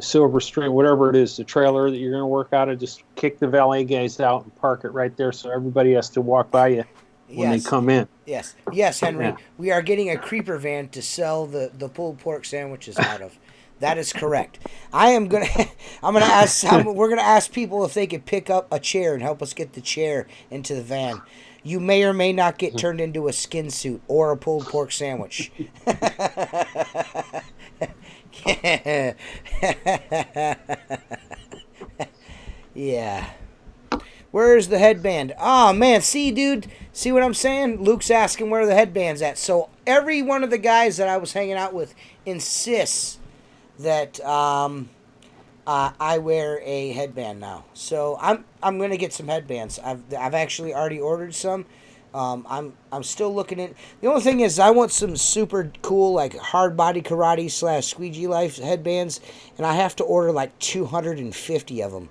Silver Stream, whatever it is, the trailer that you're going to work out of. Just kick the valet guys out and park it right there, so everybody has to walk by you when they come in. Yes, Henry. Yeah. We are getting a creeper van to sell the pulled pork sandwiches out of. That is correct. We're gonna ask people if they could pick up a chair and help us get the chair into the van. You may or may not get turned into a skin suit or a pulled pork sandwich. Yeah. Where's the headband? Oh, man. See, dude? See what I'm saying? Luke's asking where the headband's at. So every one of the guys that I was hanging out with insists that I wear a headband now. So I'm going to get some headbands. I've actually already ordered some. I'm still looking at. The only thing is I want some super cool like hard body karate / Squeegee life headbands, and I have to order like 250 of them.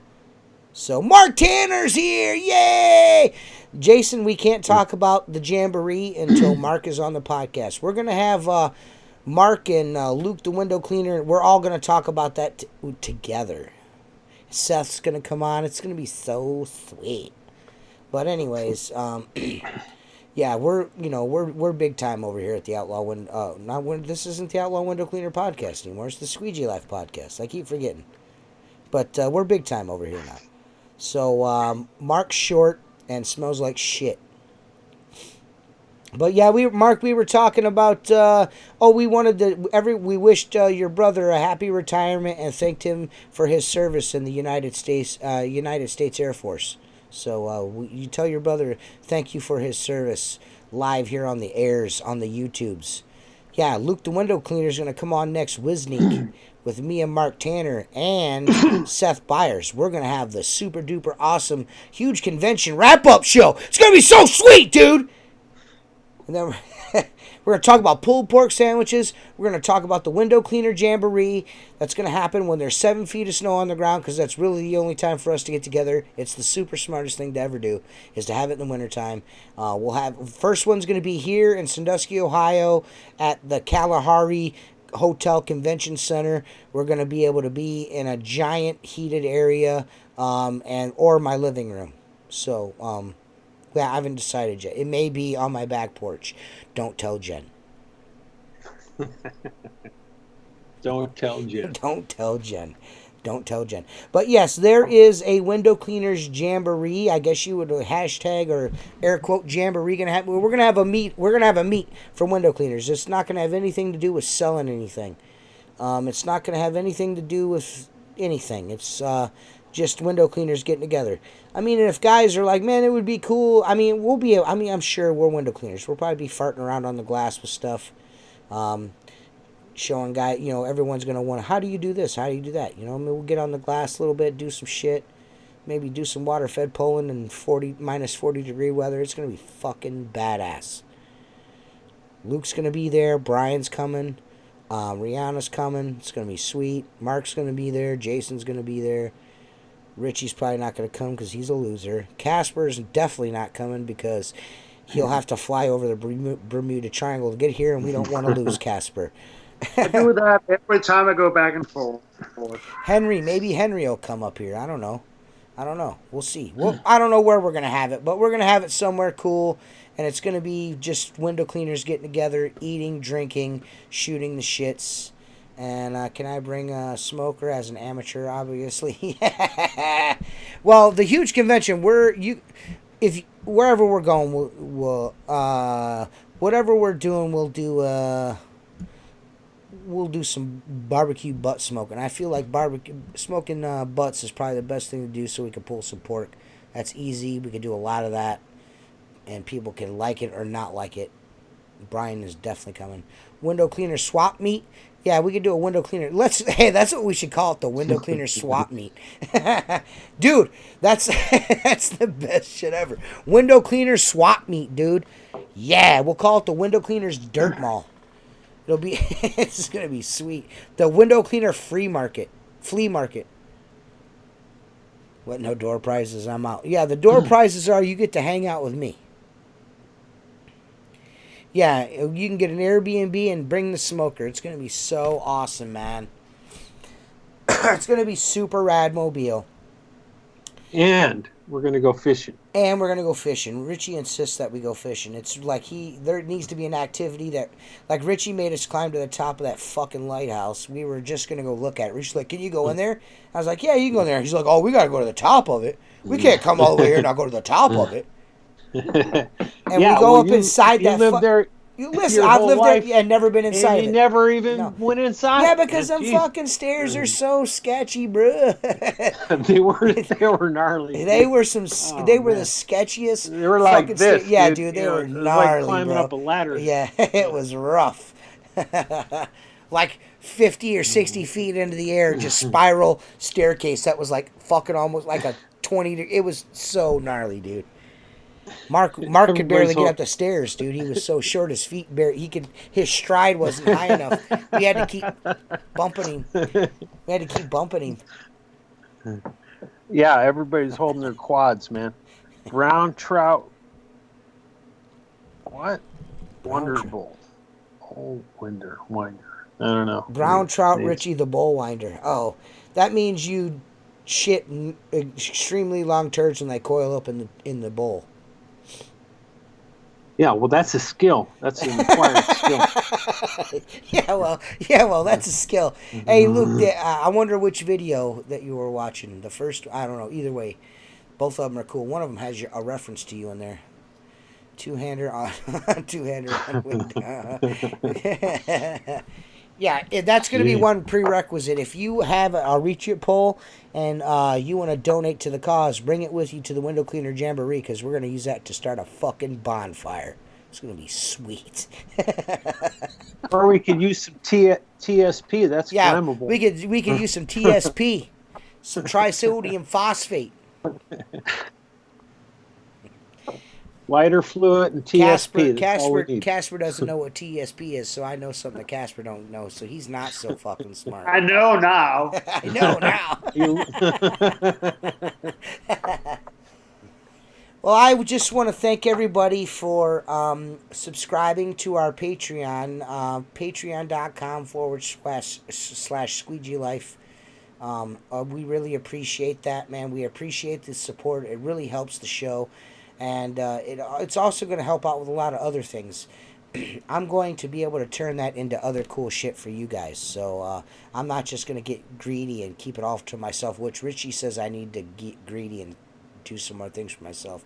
So Mark Tanner's here, yay! Jason, we can't talk about the Jamboree until Mark is on the podcast. We're gonna have Mark and Luke the window cleaner. We're all gonna talk about that together. Seth's gonna come on. It's gonna be so sweet. But anyways, yeah, we're big time over here at the Outlaw Window. This isn't the Outlaw Window Cleaner podcast anymore. It's the Squeegee Life podcast. I keep forgetting, but we're big time over here now. So Mark's short and smells like shit. But yeah, we were talking about. We wished your brother a happy retirement and thanked him for his service in the United States Air Force. So you tell your brother thank you for his service live here on the airs on the YouTubes. Yeah, Luke the window cleaner is gonna come on next Wisnik with me and Mark Tanner and Seth Byers. We're gonna have the super duper awesome huge convention wrap up show. It's gonna be so sweet, dude. And then we're going to talk about pulled pork sandwiches. We're going to talk about the window cleaner jamboree. That's going to happen when there's 7 feet of snow on the ground, because that's really the only time for us to get together. It's the super smartest thing to ever do, is to have it in the wintertime. We'll have first one's going to be here in Sandusky, Ohio, at the Kalahari Hotel Convention Center. We're going to be able to be in a giant heated area, or my living room. So, yeah, I haven't decided yet. It may be on my back porch. Don't tell Jen. Don't tell Jen. Don't tell Jen. Don't tell Jen. But yes, there is a window cleaners jamboree. I guess you would hashtag or air quote jamboree. We're gonna have a meet. We're gonna have a meet for window cleaners. It's not gonna have anything to do with selling anything. It's not gonna have anything to do with anything. It's just window cleaners getting together. I mean, if guys are like, man, it would be cool. I mean, I'm sure we're window cleaners. We'll probably be farting around on the glass with stuff. Showing everyone's going to want, how do you do this? How do you do that? We'll get on the glass a little bit, do some shit. Maybe do some water fed pulling in minus 40 degree weather. It's going to be fucking badass. Luke's going to be there. Brian's coming. Rihanna's coming. It's going to be sweet. Mark's going to be there. Jason's going to be there. Richie's probably not going to come because he's a loser. Casper's definitely not coming because he'll have to fly over the Bermuda Triangle to get here, and we don't want to lose Casper. I do that every time I go back and forth. Maybe Henry will come up here. I don't know. We'll see. I don't know where we're going to have it, but we're going to have it somewhere cool, and it's going to be just window cleaners getting together, eating, drinking, shooting the shits. And can I bring a smoker as an amateur? Obviously. Well, the huge convention. Wherever we're going, we'll whatever we're doing, we'll do some barbecue butt smoking. I feel like smoking butts is probably the best thing to do, so we can pull some pork. That's easy. We can do a lot of that, and people can like it or not like it. Brian is definitely coming. Window cleaner swap meet. Yeah, we could do a window cleaner. That's what we should call it, the window cleaner swap meet. Dude, that's the best shit ever. Window cleaner swap meet, dude. Yeah, we'll call it the window cleaners dirt mall. It's going to be sweet. The window cleaner flea market. What, no door prizes? I'm out. Yeah, the door prizes are you get to hang out with me. Yeah, you can get an Airbnb and bring the smoker. It's going to be so awesome, man. It's going to be super rad mobile. And we're going to go fishing. Richie insists that we go fishing. It's like there needs to be an activity that, like Richie made us climb to the top of that fucking lighthouse. We were just going to go look at it. Richie's like, can you go in there? I was like, yeah, you can go in there. He's like, oh, we got to go to the top of it. We can't come all the way here and not go to the top of it. And yeah, we go up inside that. Listen, I've lived there. Yeah, never been inside. And you never even went inside. Yeah, because them fucking stairs are so sketchy, bro. They were gnarly. They were the sketchiest. They were like this. Yeah, dude, they were gnarly, like climbing up a ladder. Yeah, it was rough. Like 50 or 60 feet into the air, just spiral staircase that was like fucking almost like a 20. It was so gnarly, dude. Mark could barely get up the stairs, dude. He was so short, his feet his stride wasn't high enough. We had to keep bumping him. Yeah, everybody's holding their quads, man. Brown trout. What? Brown trout. Wonderbolt. Oh, winder. I don't know. Brown trout, It's- Richie the bull winder. Oh, that means you shit extremely long turds and they coil up in the bowl. Yeah, well, that's a skill. That's an acquired skill. yeah, well, that's a skill. Hey, Luke, I wonder which video that you were watching. The first, I don't know. Either way, both of them are cool. One of them has a reference to you in there. Two-hander on, two-hander on window. Yeah, that's going to be one prerequisite. If you have a Reach It poll and you want to donate to the cause, bring it with you to the Window Cleaner Jamboree because we're going to use that to start a fucking bonfire. It's going to be sweet. Or we could use some TSP. That's flammable. we could use some TSP, some trisodium phosphate. Lighter fluid and TSP. Casper doesn't know what TSP is, so I know something that Casper don't know. So he's not so fucking smart. I know now. I know now. Well, I just want to thank everybody for subscribing to our Patreon, patreon.com/Squeegee Life. We really appreciate that, man. We appreciate the support. It really helps the show. And it's also going to help out with a lot of other things. I'm going to be able to turn that into other cool shit for you guys. So I'm not just going to get greedy and keep it all to myself, which Richie says I need to get greedy and do some more things for myself.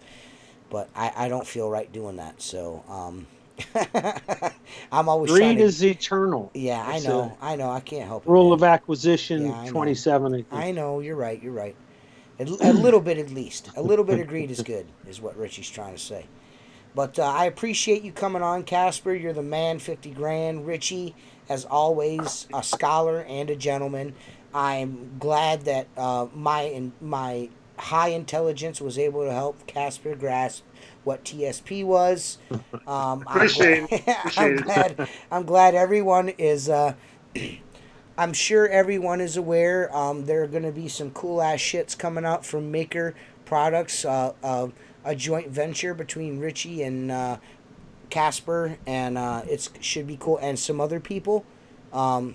But I don't feel right doing that. So I'm always greed is eternal. Yeah, I know. I can't help it. Rule of acquisition, Yeah, 27. I know. You're right. A little bit at least. A little bit of greed is good, is what Richie's trying to say. But I appreciate you coming on, Casper. You're the man, 50 grand. Richie, as always, a scholar and a gentleman. I'm glad that my high intelligence was able to help Casper grasp what TSP was. Appreciate it. I'm glad everyone is... I'm sure everyone is aware there are going to be some cool-ass shits coming out from Maker Products, a joint venture between Richie and Casper, and it should be cool, and some other people. So,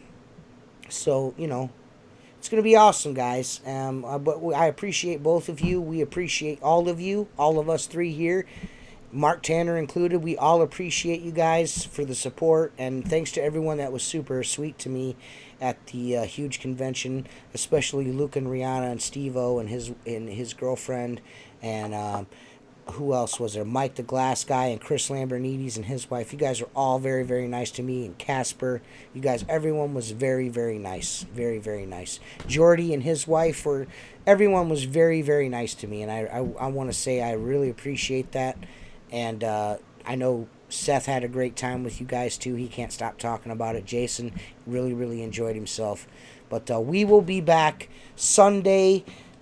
it's going to be awesome, guys. But I appreciate both of you. We appreciate all of you, all of us three here. Mark Tanner included. We all appreciate you guys for the support, and thanks to everyone that was super sweet to me at the huge convention, especially Luke and Rihanna and Steve-O and his girlfriend, and who else was there? Mike the Glass Guy and Chris Lambernides and his wife. You guys are all very, very nice to me, and Casper. You guys, everyone was very, very nice. Very, very nice. Jordy and his wife everyone was very, very nice to me, and I want to say I really appreciate that. And I know Seth had a great time with you guys, too. He can't stop talking about it. Jason really, really enjoyed himself. But we will be back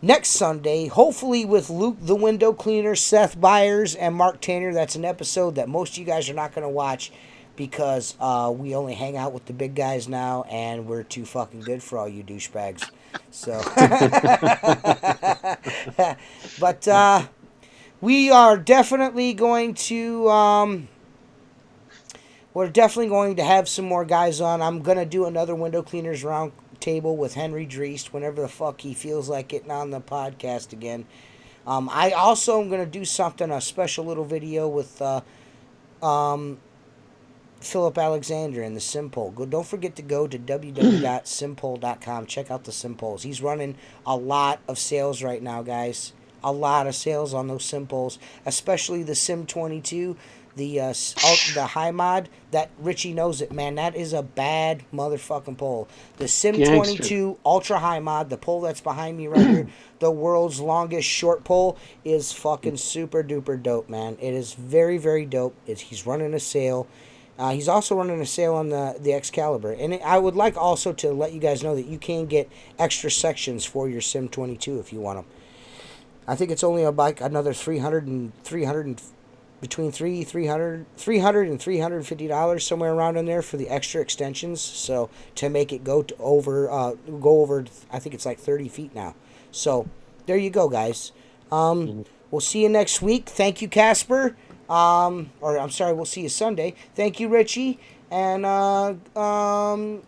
next Sunday, hopefully with Luke the Window Cleaner, Seth Byers, and Mark Tanner. That's an episode that most of you guys are not going to watch because we only hang out with the big guys now, and we're too fucking good for all you douchebags. So, but... we are definitely going to, we're definitely going to have some more guys on. I'm going to do another Window Cleaners Round Table with Henry Dreest whenever the fuck he feels like getting on the podcast again. I also am going to do a special little video with Philip Alexander and the Simpole. Don't forget to go to www.simpole.com. Check out the Simpoles. He's running a lot of sales right now, guys. A lot of sales on those Simpoles, especially the Sim 22, the high mod. That Richie knows it, man. That is a bad motherfucking pole. The Sim 22 ultra high mod, the pole that's behind me right here, the world's longest short pole, is fucking super duper dope, man. It is very, very dope. He's running a sale. He's also running a sale on the Excalibur. And I would like also to let you guys know that you can get extra sections for your Sim 22 if you want them. I think it's only about another $300 and $350 somewhere around in there for the extra extensions. So to make it go over, I think it's like 30 feet now. So there you go, guys. We'll see you next week. Thank you, Casper. Or I'm sorry, we'll see you Sunday. Thank you, Richie. And I don't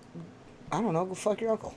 know, go fuck your uncle.